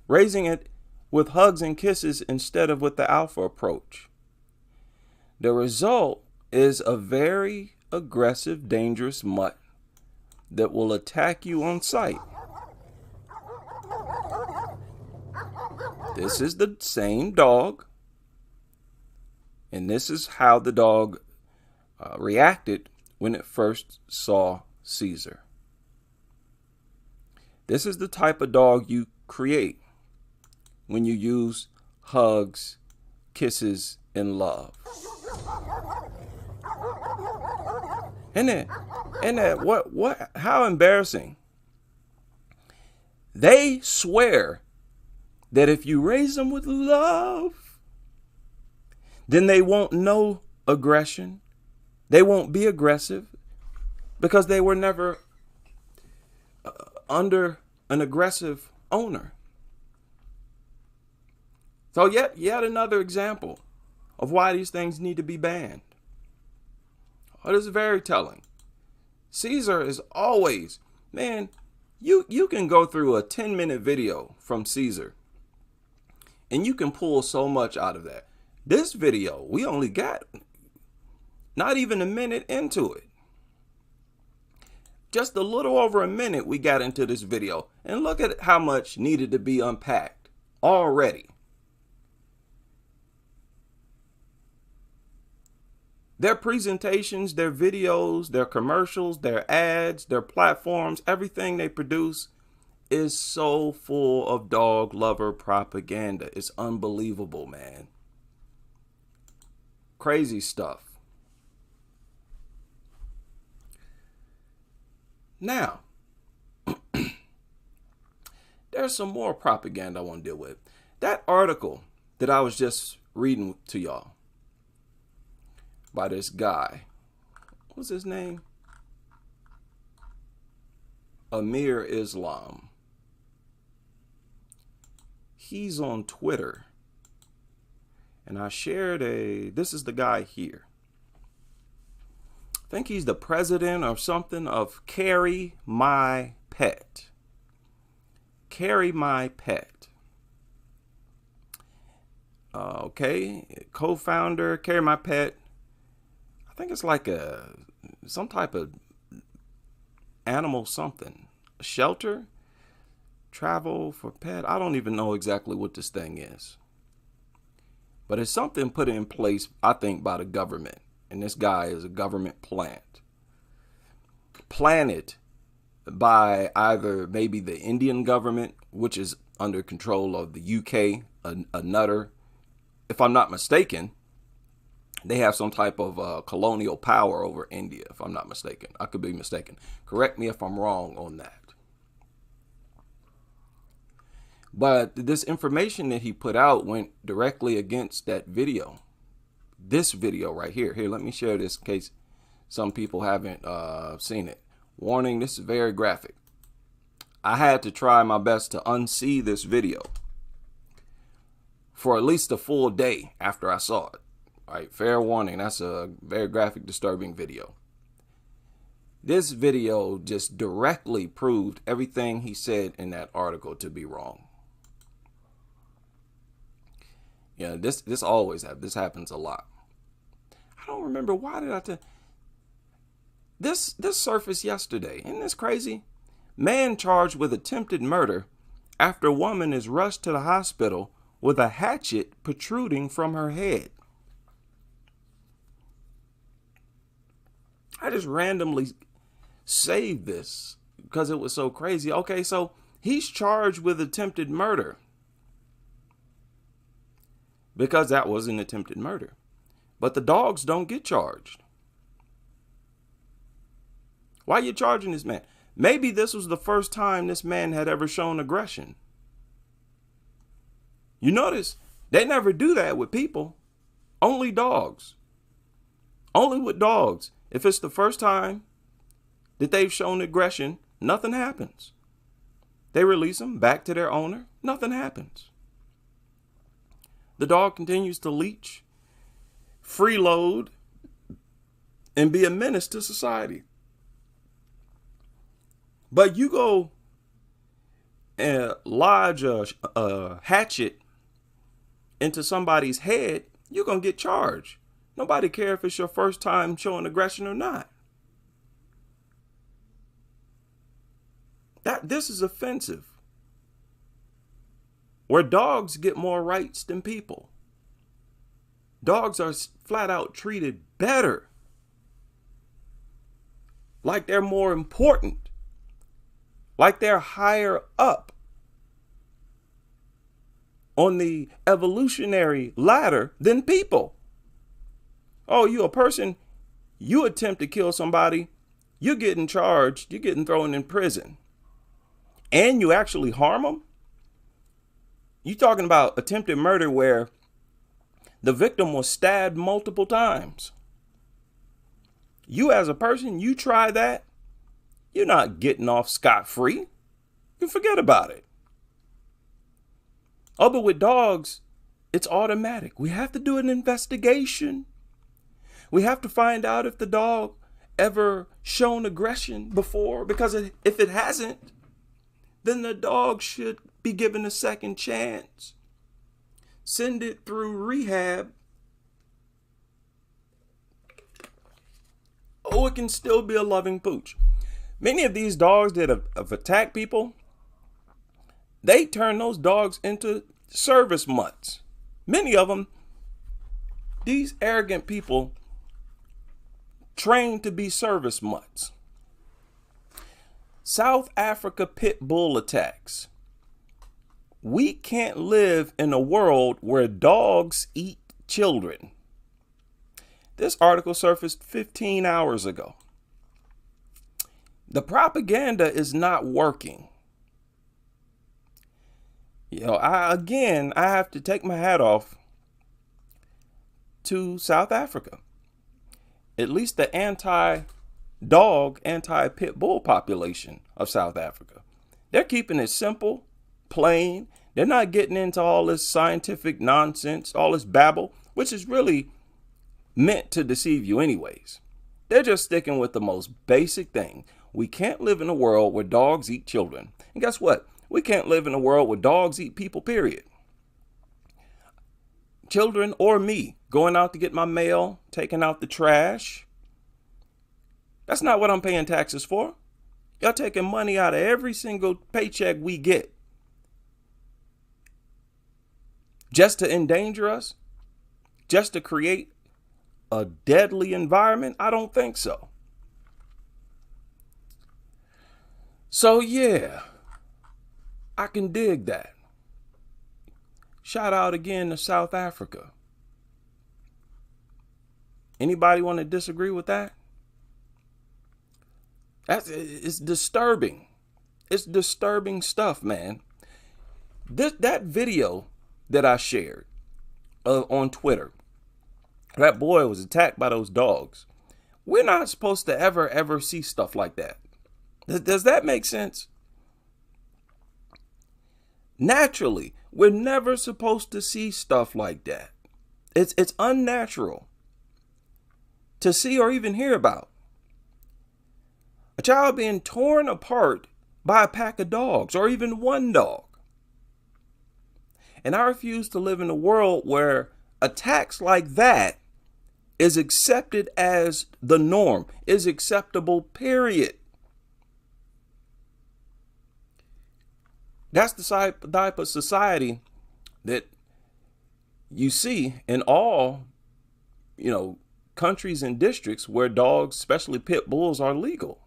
Raising it with hugs and kisses instead of with the alpha approach. The result is a very aggressive, dangerous mutt that will attack you on sight. This is the same dog, and this is how the dog reacted when it first saw Caesar. This is the type of dog you create when you use hugs, kisses, and love. And then how embarrassing. They swear that if you raise them with love, then they won't know aggression. They won't be aggressive because they were never under an aggressive owner. So yet another example of why these things need to be banned. Oh, this is very telling. Caesar is always, man, you can go through a 10-minute video from Caesar and you can pull so much out of that. This video, we only got not even a minute into it. Just a little over a minute we got into this video. And look at how much needed to be unpacked already. Their presentations, their videos, their commercials, their ads, their platforms, everything they produce is so full of dog lover propaganda. It's unbelievable, man. Crazy stuff. Now, there's some more propaganda I want to deal with. That article that I was just reading to y'all by this guy, what's his name? Amir Islam. He's on Twitter. And I shared this is the guy here. I think he's the president or something of Carry My Pet. Carry My Pet. Okay, co-founder, Carry My Pet. I think it's like some type of animal something. A shelter? Travel for pet? I don't even know exactly what this thing is. But it's something put in place, I think, by the government. And this guy is a government plant. Planted by either maybe the Indian government, which is under control of the UK, a nutter. If I'm not mistaken, they have some type of colonial power over India, if I'm not mistaken. I could be mistaken. Correct me if I'm wrong on that. But this information that he put out went directly against that video. This video right here. Here, let me share this in case some people haven't seen it. Warning, this is very graphic. I had to try my best to unsee this video for at least a full day after I saw it. All right, fair warning, that's a very graphic, disturbing video. This video just directly proved everything he said in that article to be wrong. Yeah, this always happens. This happens a lot. I don't remember, why did I tell? This surfaced yesterday. Isn't this crazy? Man charged with attempted murder after woman is rushed to the hospital with a hatchet protruding from her head. I just randomly saved this because it was so crazy. Okay, so he's charged with attempted murder because that was an attempted murder. But the dogs don't get charged. Why are you charging this man? Maybe this was the first time this man had ever shown aggression. You notice they never do that with people. Only dogs. Only with dogs. If it's the first time that they've shown aggression, nothing happens. They release them back to their owner. Nothing happens. The dog continues to leech, freeload, and be a menace to society. But you go and lodge a hatchet into somebody's head, you're going to get charged. Nobody cares if it's your first time showing aggression or not. This is offensive. Where dogs get more rights than people. Dogs are flat out treated better. Like they're more important. Like they're higher up on the evolutionary ladder than people. Oh, you a person, you attempt to kill somebody, you're getting charged, you're getting thrown in prison. And you actually harm them? You're talking about attempted murder where the victim was stabbed multiple times. You as a person, you try that, you're not getting off scot-free. You forget about it. Oh, but with dogs, it's automatic. We have to do an investigation. We have to find out if the dog ever shown aggression before, because if it hasn't, then the dog should be given a second chance. Send it through rehab. Oh, it can still be a loving pooch. Many of these dogs that have attacked people, they turn those dogs into service mutts. Many of them, these arrogant people, trained to be service mutts. South Africa pit bull attacks. We can't live in a world where dogs eat children. This article surfaced 15 hours ago. The propaganda is not working. I have to take my hat off to South Africa. At least the anti-dog, anti-pit bull population of South Africa. They're keeping it simple, plain. They're not getting into all this scientific nonsense, all this babble, which is really meant to deceive you anyways. They're just sticking with the most basic thing. We can't live in a world where dogs eat children. And guess what? We can't live in a world where dogs eat people, period. Children or me going out to get my mail, taking out the trash. That's not what I'm paying taxes for. Y'all taking money out of every single paycheck we get. Just to endanger us? Just to create a deadly environment? I don't think so. So yeah, I can dig that. Shout out again to South Africa. Anybody want to disagree with that? It's disturbing. It's disturbing stuff, man. That video that I shared on Twitter, that boy was attacked by those dogs. We're not supposed to ever see stuff like that. Does that make sense? Naturally, we're never supposed to see stuff like that. It's unnatural to see or even hear about. A child being torn apart by a pack of dogs or even one dog. And I refuse to live in a world where attacks like that is accepted as the norm, is acceptable, period. That's the type of society that you see in all, countries and districts where dogs, especially pit bulls, are legal.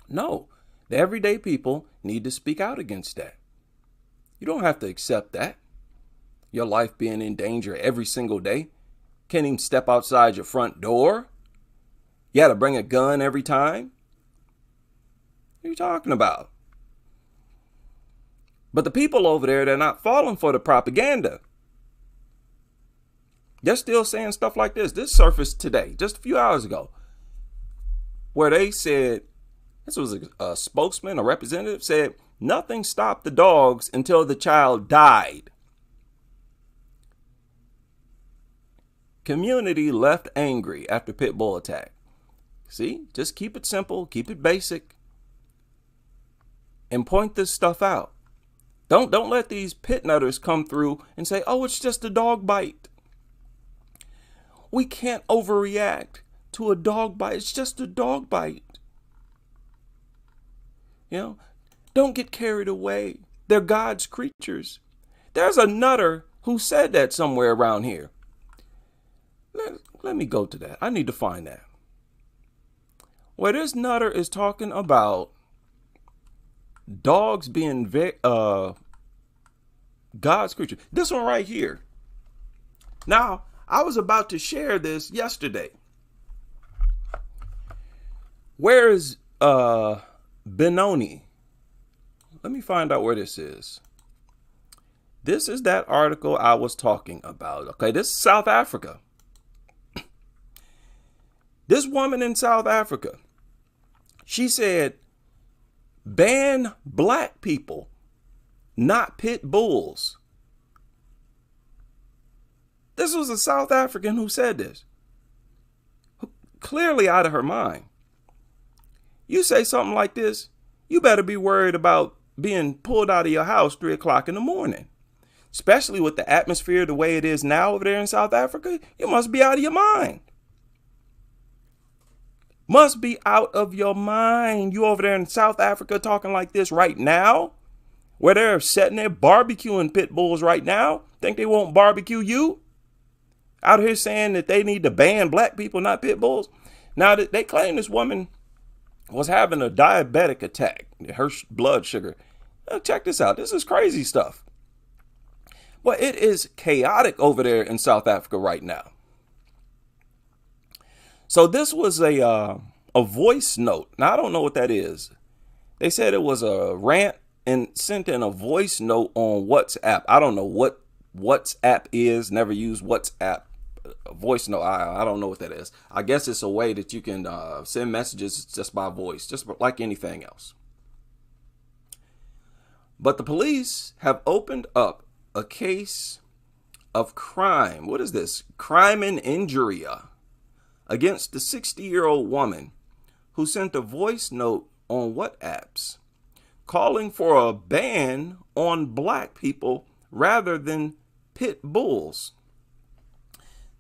No, the everyday people need to speak out against that. You don't have to accept that. Your life being in danger every single day. Can't even step outside your front door. You got to bring a gun every time. What are you talking about? But the people over there, they're not falling for the propaganda. They're still saying stuff like this. This surfaced today, just a few hours ago, where they said, this was a spokesman, a representative, said, nothing stopped the dogs until the child died. Community left angry after pit bull attack. See, just keep it simple, keep it basic, and point this stuff out. Don't let these pit nutters come through and say, oh, it's just a dog bite. We can't overreact to a dog bite. It's just a dog bite. Don't get carried away. They're God's creatures. There's a nutter who said that somewhere around here. Let me go to that. I need to find that. Where this nutter is talking about dogs being God's creature. This one right here. Now, I was about to share this yesterday. Where is Benoni? Let me find out where this is. This is that article I was talking about. Okay, this is South Africa. This woman in South Africa, she said, ban black people, not pit bulls. This was a South African who said this. Clearly out of her mind. You say something like this, you better be worried about being pulled out of your house 3 o'clock in the morning. Especially with the atmosphere the way it is now over there in South Africa, you must be out of your mind. Must be out of your mind. You over there in South Africa talking like this right now, where they're sitting there barbecuing pit bulls right now. Think they won't barbecue you? Out here saying that they need to ban black people, not pit bulls. Now, they claim this woman was having a diabetic attack, her blood sugar. Now, check this out. This is crazy stuff. But it is chaotic over there in South Africa right now. So this was a voice note. Now, I don't know what that is. They said it was a rant and sent in a voice note on WhatsApp. I don't know what WhatsApp is. Never used WhatsApp. Voice note. I don't know what that is. I guess it's a way that you can send messages just by voice, just like anything else. But the police have opened up a case of crime. What is this? Crime and injury against the 60-year-old woman who sent a voice note on WhatsApp calling for a ban on black people rather than pit bulls.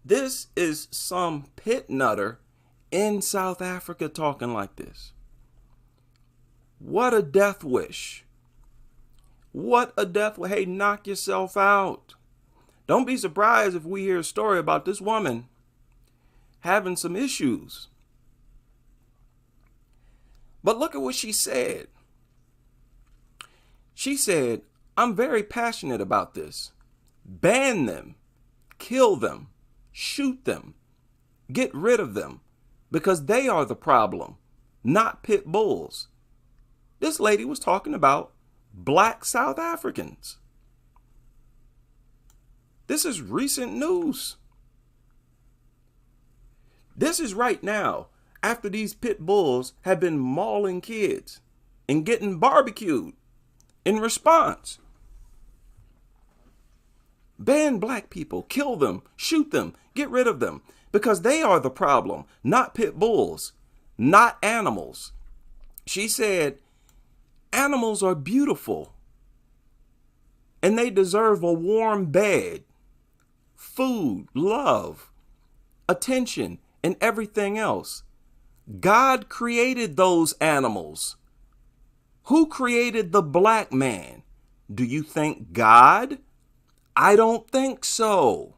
This is some pit nutter in South Africa talking like this. What a death wish. What a death wish. Hey, knock yourself out. Don't be surprised if we hear a story about this woman having some issues. But look at what she said. She said, I'm very passionate about this. Ban them, kill them, shoot them, get rid of them, because they are the problem, not pit bulls. This lady was talking about black South Africans. This is recent news. This is right now, after these pit bulls have been mauling kids and getting barbecued in response. Ban black people, kill them, shoot them, get rid of them, because they are the problem, not pit bulls, not animals. She said, animals are beautiful and they deserve a warm bed, food, love, attention, and everything else. God created those animals. Who created the black man? Do you think God? I don't think so.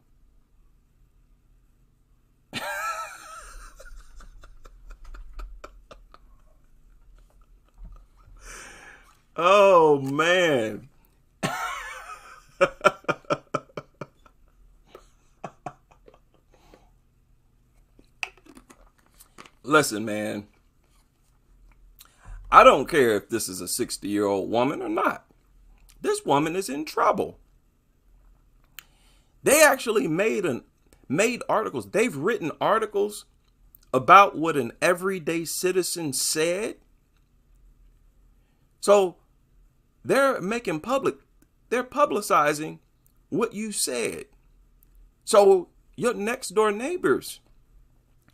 Oh, man. Listen, man. I don't care if this is a 60-year-old woman or not. This woman is in trouble. They actually made articles. They've written articles about what an everyday citizen said. So they're making public, they're publicizing what you said. So your next door neighbors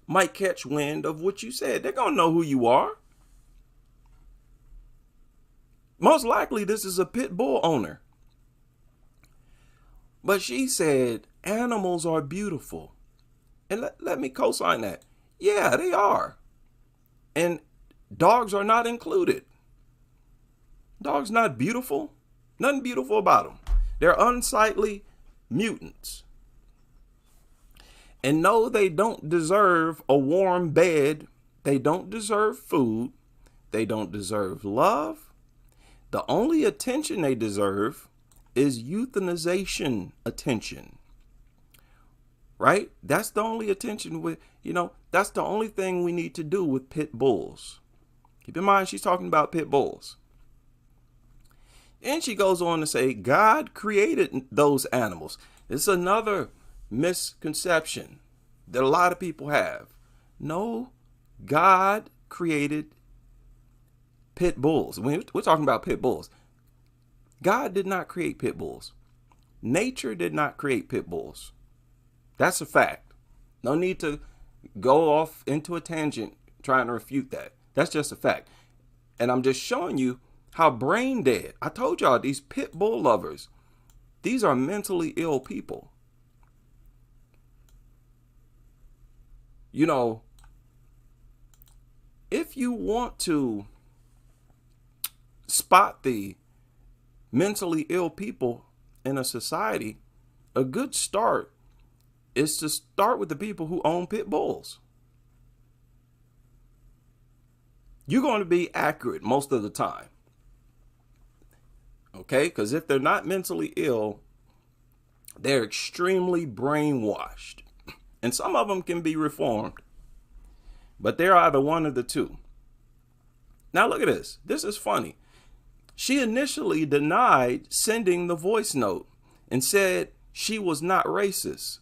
might catch wind of what you said. They're going to know who you are. Most likely this is a pit bull owner. But she said animals are beautiful. And let me co-sign that. Yeah, they are. And dogs are not included. Dogs not beautiful. Nothing beautiful about them. They're unsightly mutants. And no, they don't deserve a warm bed. They don't deserve food. They don't deserve love. The only attention they deserve is euthanization attention. Right? That's the only attention that's the only thing we need to do with pit bulls. Keep in mind, she's talking about pit bulls. And she goes on to say, God created those animals. It's another misconception that a lot of people have. No, God created pit bulls. We're talking about pit bulls. God did not create pit bulls. Nature did not create pit bulls. That's a fact. No need to go off into a tangent trying to refute that. That's just a fact. And I'm just showing you how brain dead. I told y'all, these pit bull lovers, these are mentally ill people. You know, if you want to spot the mentally ill people in a society, a good start is to start with the people who own pit bulls. You're going to be accurate most of the time. Okay? Because if they're not mentally ill, they're extremely brainwashed. And some of them can be reformed. But they're either one of the two. Now look at this. This is funny. She initially denied sending the voice note and said she was not racist,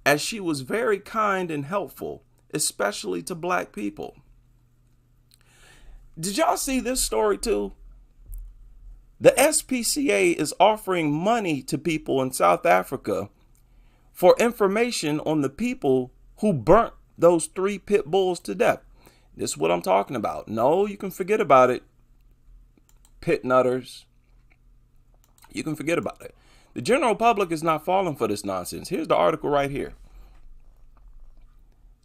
as she was very kind and helpful, especially to black people. Did y'all see this story too? The SPCA is offering money to people in South Africa for information on the people who burnt those 3 pit bulls to death. This is what I'm talking about. No, you can forget about it, pit nutters. You can forget about it. The general public is not falling for this nonsense. Here's the article right here.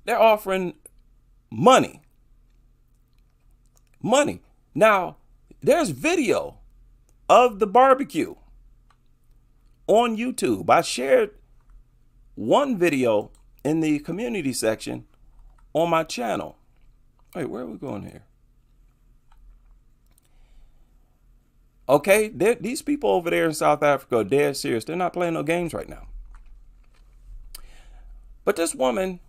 They're offering money. Money. Now, there's video of the barbecue on YouTube. I shared one video in the community section on my channel. Wait, where are we going here? Okay, these people over there in South Africa are dead serious. They're not playing no games right now. But this woman,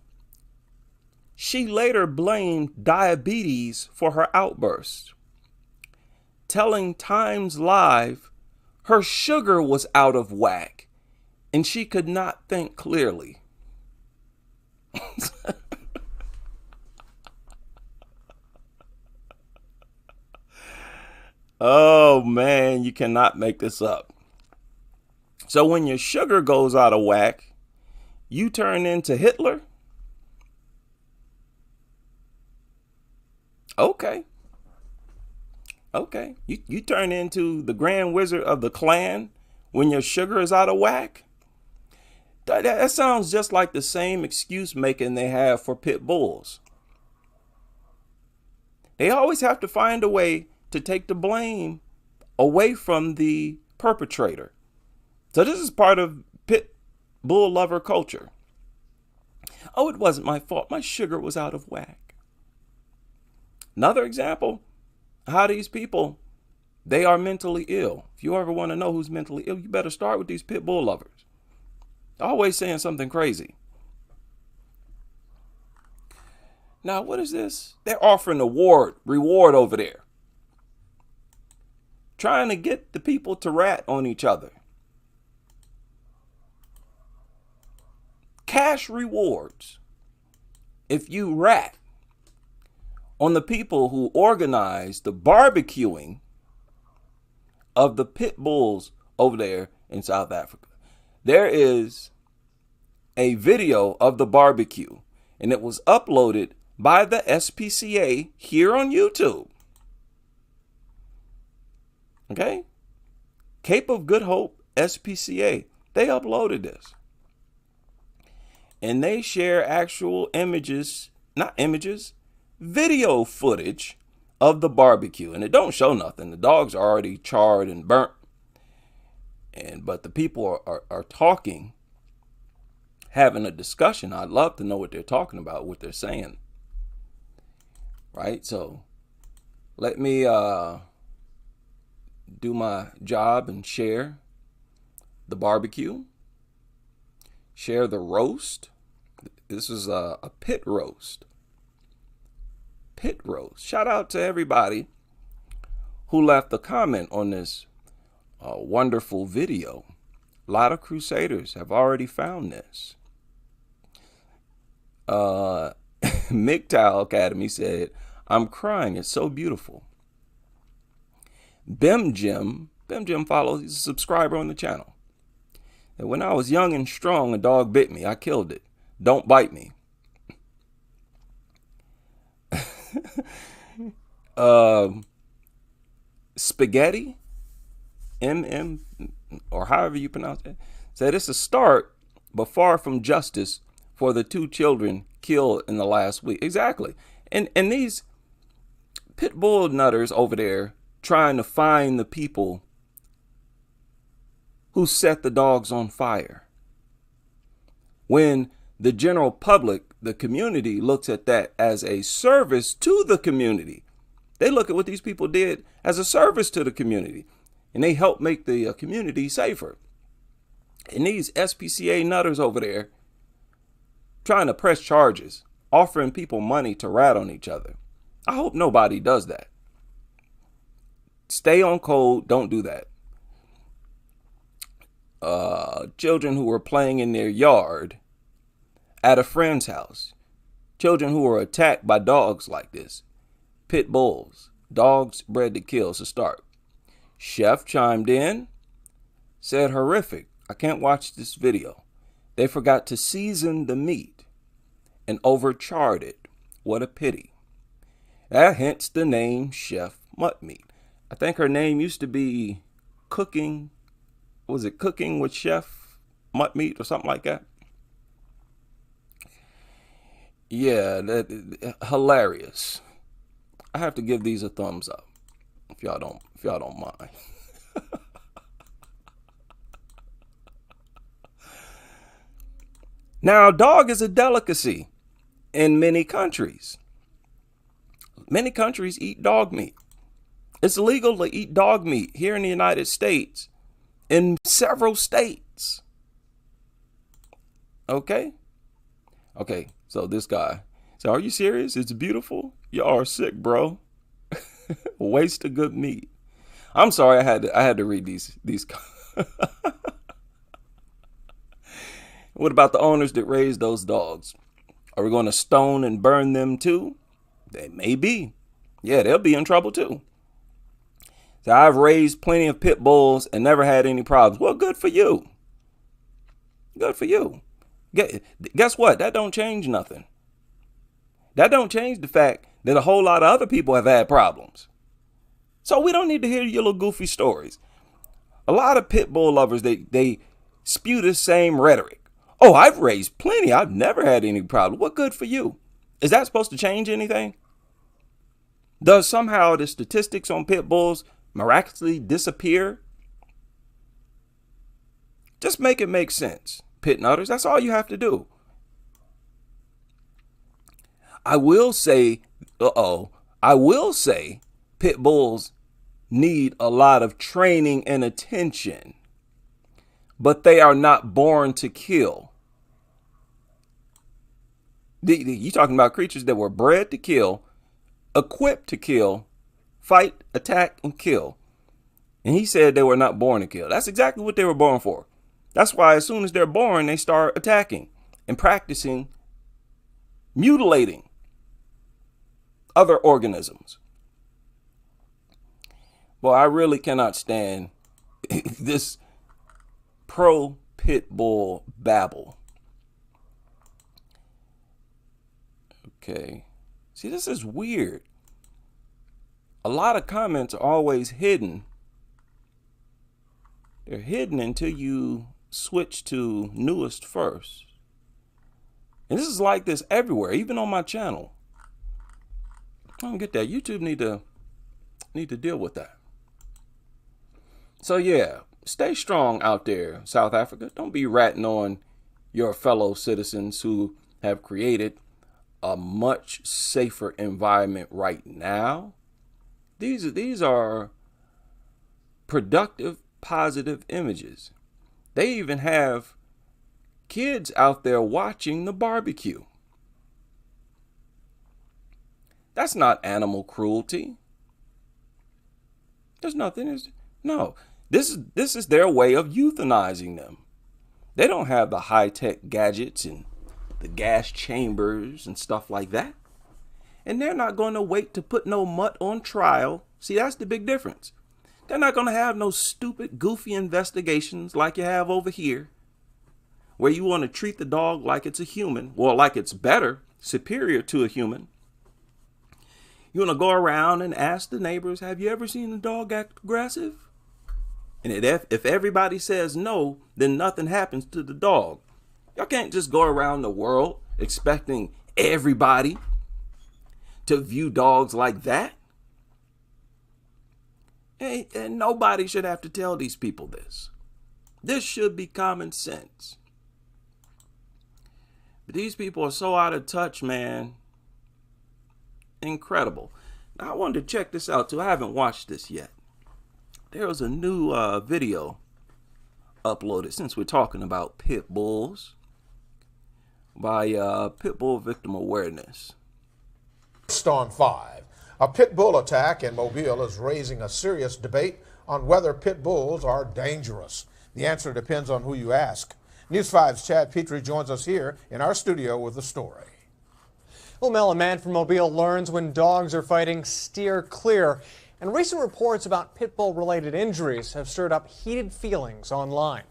she later blamed diabetes for her outburst, telling Times Live her sugar was out of whack and she could not think clearly. Oh man, you cannot make this up. So when your sugar goes out of whack, you turn into Hitler? Okay. Okay. You turn into the Grand Wizard of the Klan when your sugar is out of whack? That sounds just like the same excuse making they have for pit bulls. They always have to find a way to take the blame away from the perpetrator. So this is part of pit bull lover culture. Oh, it wasn't my fault. My sugar was out of whack. Another example, how these people, they are mentally ill. If you ever want to know who's mentally ill, you better start with these pit bull lovers. Always saying something crazy. Now, what is this? They're offering reward over there. Trying to get the people to rat on each other. Cash rewards if you rat on the people who organized the barbecuing of the pit bulls over there in South Africa. There is a video of the barbecue, and it was uploaded by the SPCA here on YouTube. Okay? Cape of Good Hope SPCA. They uploaded this. And they share actual video footage of the barbecue. And it don't show nothing. The dogs are already charred and burnt. But the people are talking, having a discussion. I'd love to know what they're talking about, what they're saying. Right? So let me do my job and share the barbecue. Share the roast. This is a pit roast. Pit roast. Shout out to everybody who left a comment on this wonderful video. A lot of Crusaders have already found this. MGTOW Academy said, "I'm crying. It's so beautiful." Bim Jim follows. He's a subscriber on the channel. And when I was young and strong, a dog bit me. I killed it. Don't bite me. Spaghetti, MM, or however you pronounce it, said it's a start, but far from justice for the 2 children killed in the last week. Exactly. And these pit bull nutters over there trying to find the people who set the dogs on fire. When the general public, the community, looks at that as a service to the community. They look at what these people did as a service to the community, and they help make the community safer. And these SPCA nutters over there trying to press charges, offering people money to rat on each other. I hope nobody does that. Stay on code. Don't do that. Children who were playing in their yard at a friend's house. Children who were attacked by dogs like this. Pit bulls. Dogs bred to kill. It's a start. Chef chimed in. Said horrific. I can't watch this video. They forgot to season the meat and overcharred it. What a pity. That hence the name Chef Mutt Meat. I think her name used to be Cooking. Was it Cooking with Chef Mutt Meat or something like that? Yeah, that hilarious. I have to give these a thumbs up if y'all don't mind. Now, dog is a delicacy in many countries. Many countries eat dog meat. It's illegal to eat dog meat here in the United States in several states. Okay? Okay, so this guy. So are you serious? It's beautiful? Y'all are sick, bro. Waste of good meat. I'm sorry, I had to read these. What about the owners that raised those dogs? Are we going to stone and burn them too? They may be. Yeah, they'll be in trouble too. So I've raised plenty of pit bulls and never had any problems. Well, good for you. Good for you. Guess what? That don't change nothing. That don't change the fact that a whole lot of other people have had problems. So we don't need to hear your little goofy stories. A lot of pit bull lovers, they spew the same rhetoric. Oh, I've raised plenty. I've never had any problem. What good for you? Is that supposed to change anything? Does somehow the statistics on pit bulls miraculously disappear? Just make it make sense, pit nutters. That's all you have to do. I will say pit bulls need a lot of training and attention, but they are not born to kill. You're talking about creatures that were bred to kill, equipped to kill, fight, attack, and kill. And he said they were not born to kill. That's exactly what they were born for. That's why as soon as they're born, they start attacking and practicing mutilating other organisms. Boy, I really cannot stand this pro pit bull babble. Okay. See, this is weird. A lot of comments are always hidden. They're hidden until you switch to newest first. And this is like this everywhere, even on my channel. I don't get that. YouTube need to deal with that. So yeah, stay strong out there, South Africa. Don't be ratting on your fellow citizens who have created a much safer environment right now. These are productive, positive images. They even have kids out there watching the barbecue. That's not animal cruelty. There's nothing. No, this is their way of euthanizing them. They don't have the high-tech gadgets and the gas chambers and stuff like that. And they're not going to wait to put no mutt on trial. See, that's the big difference. They're not going to have no stupid, goofy investigations like you have over here, where you want to treat the dog like it's a human, or like it's better, superior to a human. You want to go around and ask the neighbors, have you ever seen a dog act aggressive? And if everybody says no, then nothing happens to the dog. Y'all can't just go around the world expecting everybody to view dogs like that. And nobody should have to tell these people this. This should be common sense. But these people are so out of touch, man. Incredible. Now, I wanted to check this out too. I haven't watched this yet. There was a new video uploaded, since we're talking about pit bulls, by Pit Bull Victim Awareness. First on 5, a pit bull attack in Mobile is raising a serious debate on whether pit bulls are dangerous. The answer depends on who you ask. News 5's Chad Petrie joins us here in our studio with the story. Well, Mel, a man from Mobile learns when dogs are fighting, steer clear. And recent reports about pit bull-related injuries have stirred up heated feelings online.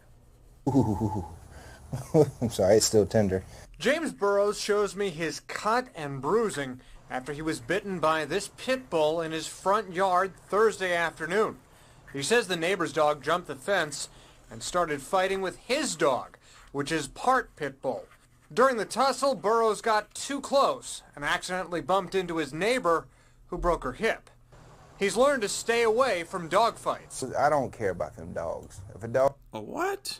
Ooh, I'm sorry, it's still tender. James Burrows shows me his cut and bruising after he was bitten by this pit bull in his front yard Thursday afternoon. He says the neighbor's dog jumped the fence and started fighting with his dog, which is part pit bull. During the tussle, Burrows got too close and accidentally bumped into his neighbor, who broke her hip. He's learned to stay away from dog fights. I don't care about them dogs. If a dog... What?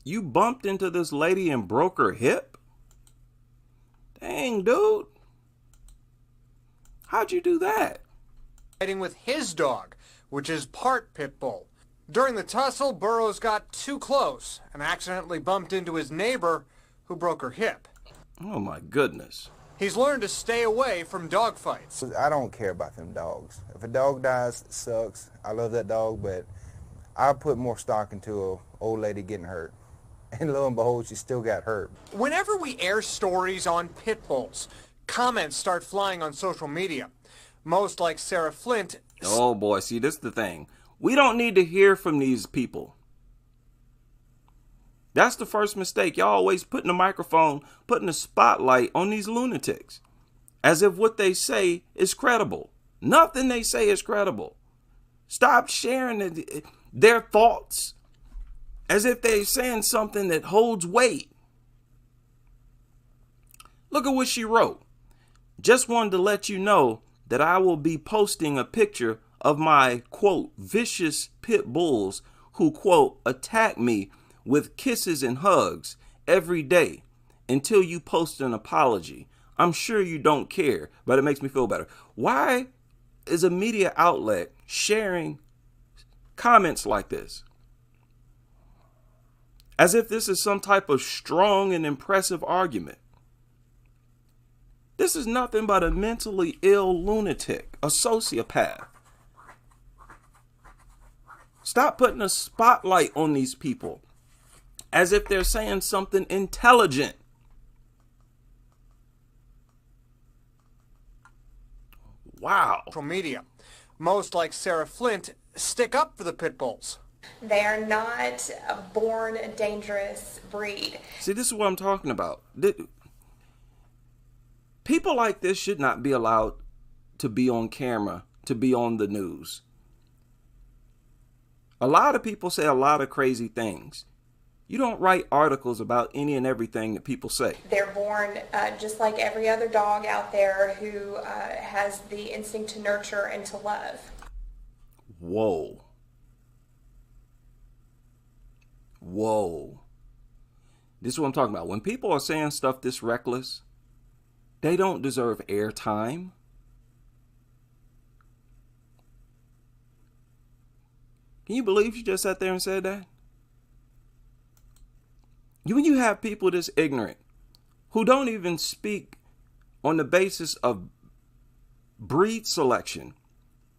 You bumped into this lady and broke her hip? Dang, dude. How'd you do that? Fighting with his dog, which is part pit bull. During the tussle, Burrows got too close and accidentally bumped into his neighbor, who broke her hip. Oh my goodness. He's learned to stay away from dog fights. I don't care about them dogs. If a dog dies, it sucks. I love that dog, but I put more stock into an old lady getting hurt. And lo and behold, she still got hurt. Whenever we air stories on pit bulls, comments start flying on social media. Most, like Sarah Flint. Oh boy, see, this is the thing. We don't need to hear from these people. That's the first mistake. Y'all always putting the microphone, putting the spotlight on these lunatics, as if what they say is credible. Nothing they say is credible. Stop sharing their thoughts as if they're saying something that holds weight. Look at what she wrote. Just wanted to let you know that I will be posting a picture of my, quote, vicious pit bulls who, quote, attack me with kisses and hugs every day until you post an apology. I'm sure you don't care, but it makes me feel better. Why is a media outlet sharing comments like this? As if this is some type of strong and impressive argument. This is nothing but a mentally ill lunatic, a sociopath. Stop putting a spotlight on these people as if they're saying something intelligent. Wow. Social media. Most, like Sarah Flint, stick up for the pit bulls. They are not a born dangerous breed. See, this is what I'm talking about. People like this should not be allowed to be on camera, to be on the news. A lot of people say a lot of crazy things. You don't write articles about any and everything that people say. They're born just like every other dog out there who has the instinct to nurture and to love. Whoa. Whoa. This is what I'm talking about. When people are saying stuff this reckless, they don't deserve airtime. Can you believe she just sat there and said that? When you have people this ignorant who don't even speak on the basis of breed selection.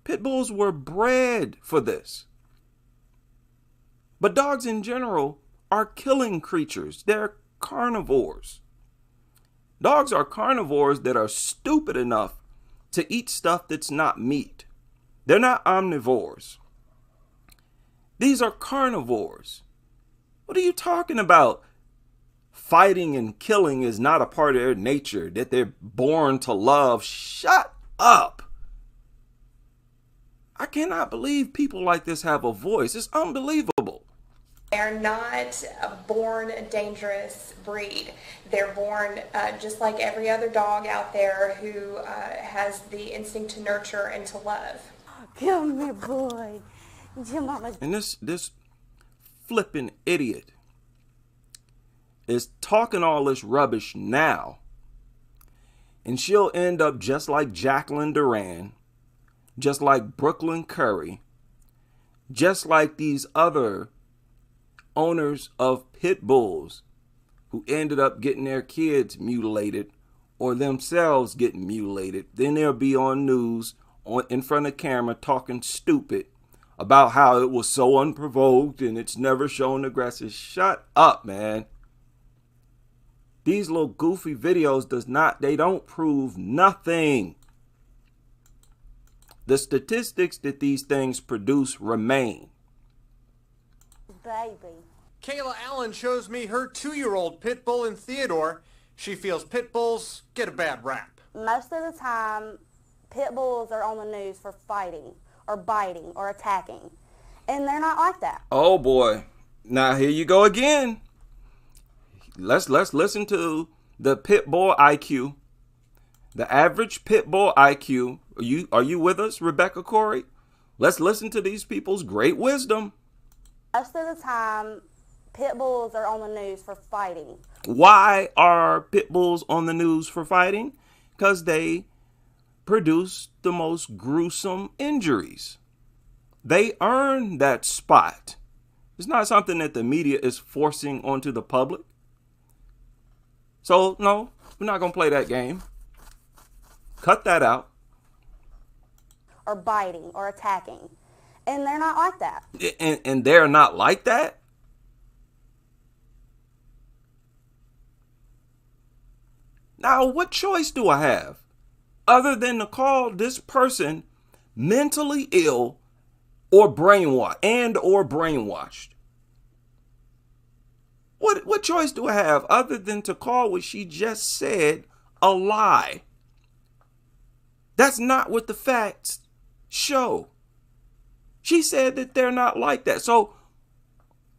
Pit bulls were bred for this. But dogs in general are killing creatures. They're carnivores. Dogs are carnivores that are stupid enough to eat stuff that's not meat. They're not omnivores. These are carnivores. What are you talking about? Fighting and killing is not a part of their nature, that they're born to love. Shut up. I cannot believe people like this have a voice. It's unbelievable. They're not a born dangerous breed. They're born just like every other dog out there who has the instinct to nurture and to love. Come here, boy. Your mama. And this flipping idiot is talking all this rubbish now. And she'll end up just like Jacqueline Duran, just like Brooklyn Curry, just like these other owners of pit bulls who ended up getting their kids mutilated or themselves getting mutilated. Then they'll be on news in front of camera talking stupid about how it was so unprovoked and it's never shown aggressive. Shut up, man. These little goofy videos they don't prove nothing. The statistics that these things produce remain. Baby. Kayla Allen shows me her 2-year-old pit bull in Theodore. She feels pit bulls get a bad rap. Most of the time, pit bulls are on the news for fighting or biting or attacking. And they're not like that. Oh boy. Now here you go again. Let's listen to the pit bull IQ. The average pit bull IQ. Are you with us, Rebecca Corey? Let's listen to these people's great wisdom. Most of the time, pit bulls are on the news for fighting. Why are pit bulls on the news for fighting? Because they produce the most gruesome injuries. They earn that spot. It's not something that the media is forcing onto the public. So, no, we're not going to play that game. Cut that out. Or biting or attacking. And they're not like that. And they're not like that? Now, what choice do I have other than to call this person mentally ill or brainwashed? What choice do I have other than to call what she just said a lie? That's not what the facts show. She said that they're not like that. So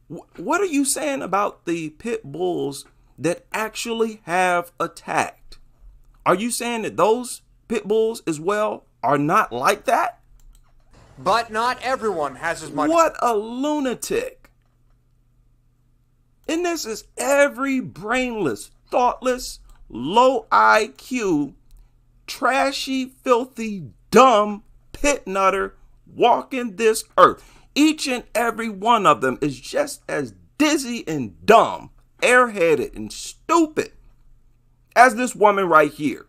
What are you saying about the pit bulls that actually have attacked? Are you saying that those pit bulls as well are not like that? But not everyone has as much. What a lunatic. And this is every brainless, thoughtless, low IQ, trashy, filthy, dumb pit nutter walking this earth. Each and every one of them is just as dizzy and dumb, airheaded and stupid as this woman right here.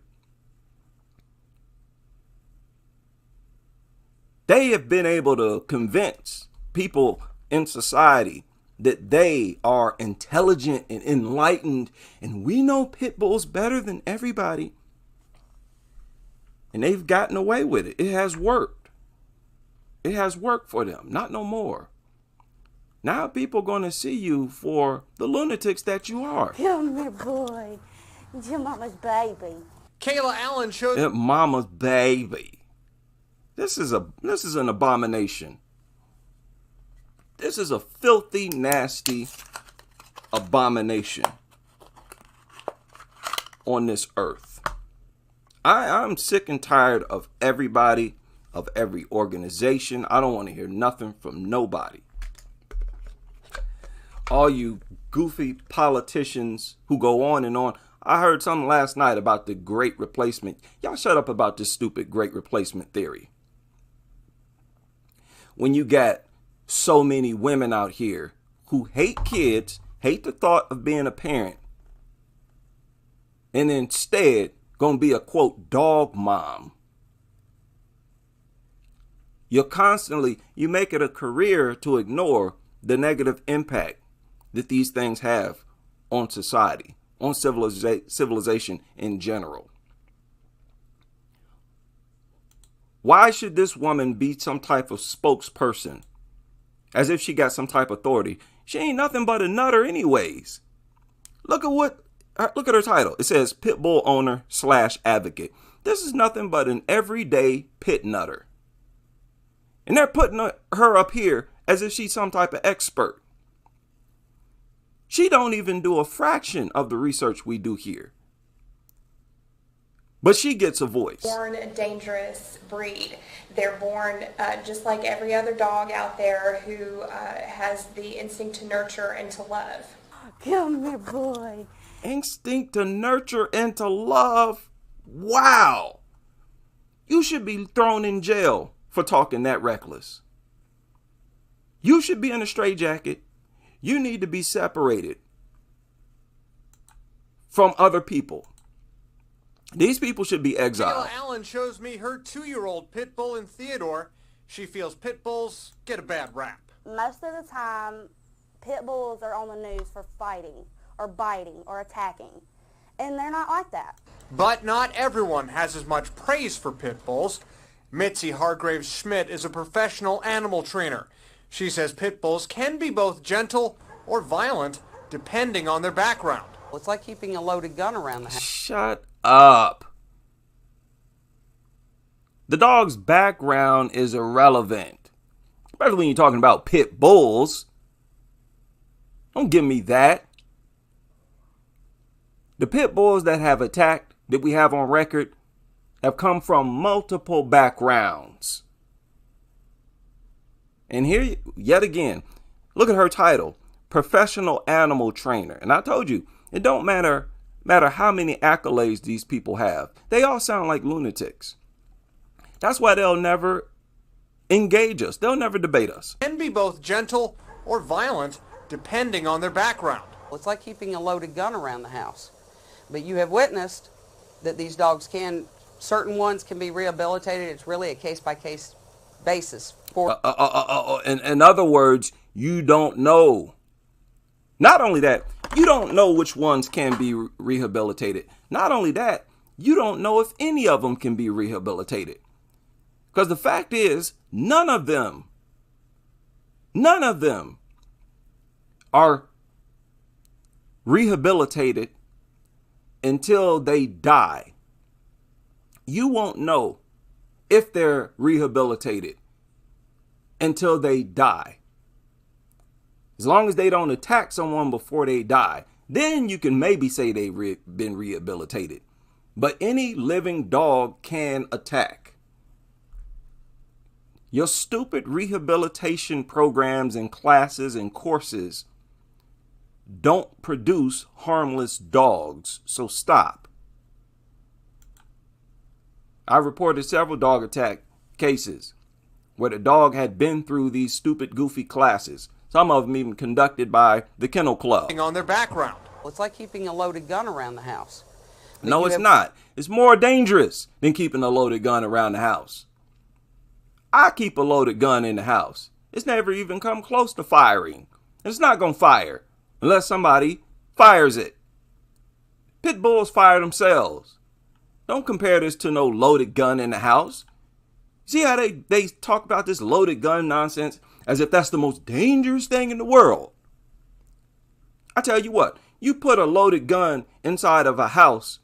They have been able to convince people in society that they are intelligent and enlightened, and we know pit bulls better than everybody. And they've gotten away with it. It has worked. It has worked for them. Not no more. Now people are going to see you for the lunatics that you are. Come here, boy. It's your mama's baby. Kayla Allen shows Your mama's baby. This is an abomination. This is a filthy, nasty abomination on this earth. I'm sick and tired of everybody, of every organization. I don't want to hear nothing from nobody. All you goofy politicians who go on and on. I heard something last night about the Great Replacement. Y'all shut up about this stupid Great Replacement theory. When you got so many women out here who hate kids, hate the thought of being a parent, and instead gonna be a quote dog mom. You make it a career to ignore the negative impact that these things have on society, on civilization in general. Why should this woman be some type of spokesperson? As if she got some type of authority. She ain't nothing but a nutter anyways. Look at her title. It says pit bull owner / advocate. This is nothing but an everyday pit nutter. And they're putting her up here as if she's some type of expert. She don't even do a fraction of the research we do here. But she gets a voice. Born a dangerous breed. They're born just like every other dog out there who has the instinct to nurture and to love. Come here, boy. Instinct to nurture and to love. Wow. You should be thrown in jail for talking that reckless. You should be in a straitjacket. You need to be separated from other people. These people should be exiled. Kayla Allen shows me her 2-year-old pit bull in Theodore. She feels pit bulls get a bad rap. Most of the time, pit bulls are on the news for fighting or biting or attacking. And they're not like that. But not everyone has as much praise for pit bulls. Mitzi Hargraves Schmidt is a professional animal trainer. She says pit bulls can be both gentle or violent depending on their background. It's like keeping a loaded gun around the house. Shut up. The dog's background is irrelevant, especially when you're talking about pit bulls. Don't give me that. The pit bulls that have attacked, that we have on record, have come from multiple backgrounds. And here, yet again, look at her title, professional animal trainer. And I told you, it don't matter how many accolades these people have. They all sound like lunatics. That's why they'll never engage us. They'll never debate us. Can be both gentle or violent depending on their background. It's like keeping a loaded gun around the house. But you have witnessed that these dogs certain ones can be rehabilitated. It's really a case-by-case basis. In other words, you don't know. Not only that, you don't know which ones can be rehabilitated. Not only that, you don't know if any of them can be rehabilitated. Because the fact is, none of them are rehabilitated until they die. You won't know if they're rehabilitated until they die. As long as they don't attack someone before they die, then you can maybe say they've been rehabilitated. But any living dog can attack. Your stupid rehabilitation programs and classes and courses don't produce harmless dogs, so stop. I reported several dog attack cases where the dog had been through these stupid, goofy classes. Some of them even conducted by the Kennel Club. On their background. It's like keeping a loaded gun around the house. No, it's not. It's more dangerous than keeping a loaded gun around the house. I keep a loaded gun in the house. It's never even come close to firing. And it's not going to fire unless somebody fires it. Pit bulls fire themselves. Don't compare this to no loaded gun in the house. See how they talk about this loaded gun nonsense as if that's the most dangerous thing in the world. I tell you what, you put a loaded gun inside of a house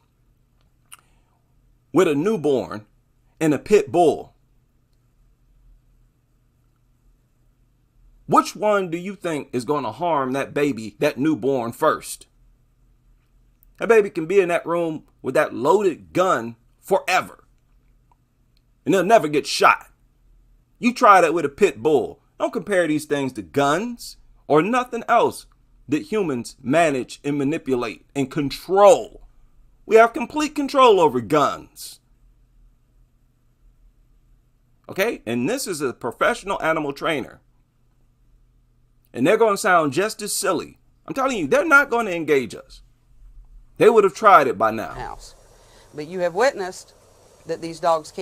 with a newborn and a pit bull. Which one do you think is going to harm that baby, that newborn, first? That baby can be in that room with that loaded gun forever. And they'll never get shot. You try that with a pit bull. Don't compare these things to guns or nothing else that humans manage and manipulate and control. We have complete control over guns. Okay? And this is a professional animal trainer. And they're going to sound just as silly. I'm telling you, they're not going to engage us. They would have tried it by now. House. But you have witnessed that these dogs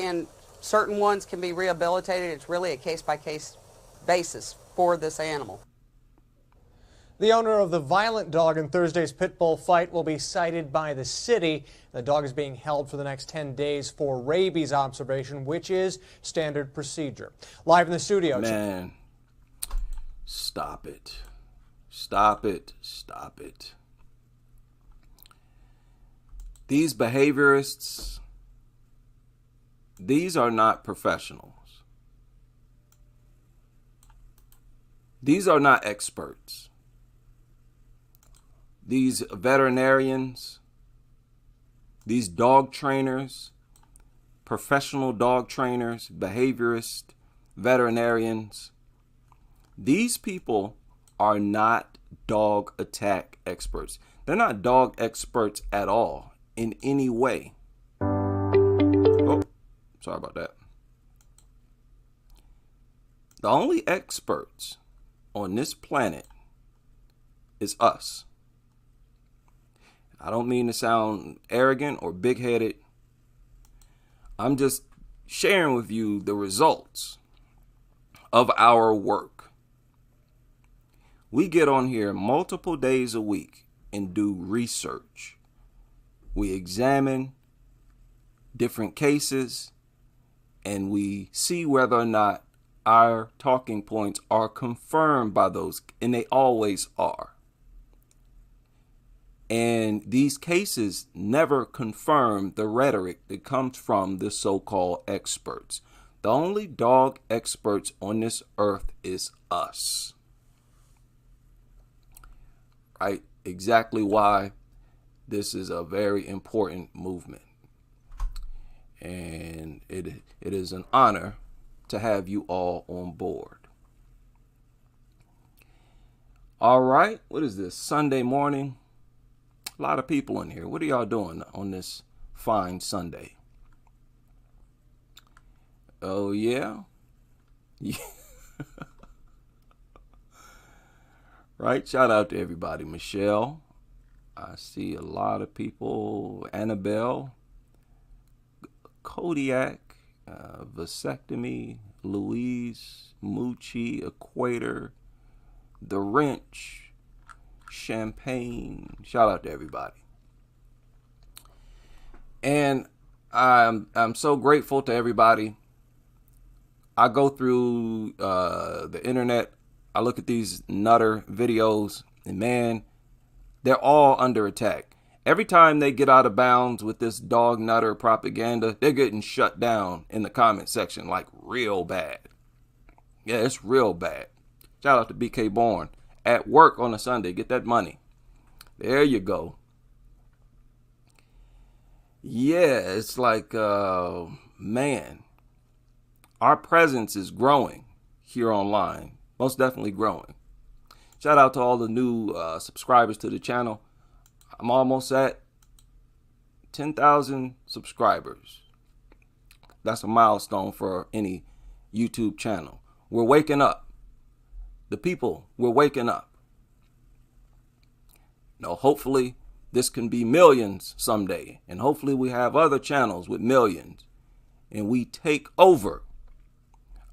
certain ones can be rehabilitated. It's really a case-by-case basis for this animal. The owner of the violent dog in Thursday's pit bull fight will be cited by the city. The dog is being held for the next 10 days for rabies observation, which is standard procedure. Live in the studio. Man, stop it. Stop it. Stop it. These behaviorists, these are not professionals. These are not experts. These veterinarians, these dog trainers, professional dog trainers, behaviorists, veterinarians, these people are not dog attack experts. They're not dog experts at all in any way. Oh, sorry about that. The only experts on this planet is us. I don't mean to sound arrogant or big-headed. I'm just sharing with you the results of our work. We get on here multiple days a week and do research. We examine different cases and we see whether or not our talking points are confirmed by those, and they always are. And these cases never confirm the rhetoric that comes from the so-called experts. The only dog experts on this earth is us. Right? Exactly why this is a very important movement. And it is an honor to have you all on board. All right, what is this, Sunday morning? A lot of people in here. What are y'all doing on this fine Sunday? Oh, yeah? Yeah. Right? Shout out to everybody. Michelle. I see a lot of people. Annabelle. Kodiak. Vasectomy. Louise. Moochie. Equator. The Wrench. Champagne. Shout out to everybody. And I'm so grateful to everybody. I go through the internet. I look at these nutter videos, and man, they're all under attack. Every time they get out of bounds with this dog nutter propaganda, they're getting shut down in the comment section like real bad. Yeah, it's real bad. Shout out to BK Bourne. at work on a Sunday. Get that money. There you go. Yeah, it's like, man, our presence is growing here online. Most definitely growing. Shout out to all the new subscribers to the channel. I'm almost at 10,000 subscribers. That's a milestone for any YouTube channel. We're waking up. The people, we're waking up. Now, hopefully this can be millions someday. And hopefully we have other channels with millions. And we take over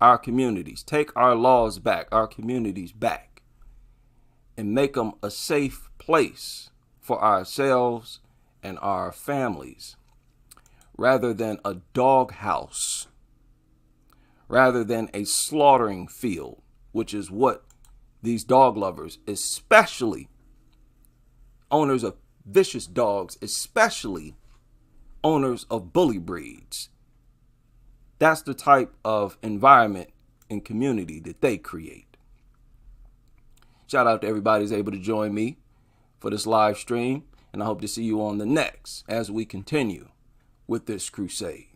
our communities, take our laws back, our communities back, and make them a safe place for ourselves and our families, rather than a doghouse, rather than a slaughtering field, which is what these dog lovers, especially owners of vicious dogs, especially owners of bully breeds, that's the type of environment and community that they create. Shout out to everybody who's able to join me for this live stream, and I hope to see you on the next as we continue with this crusade.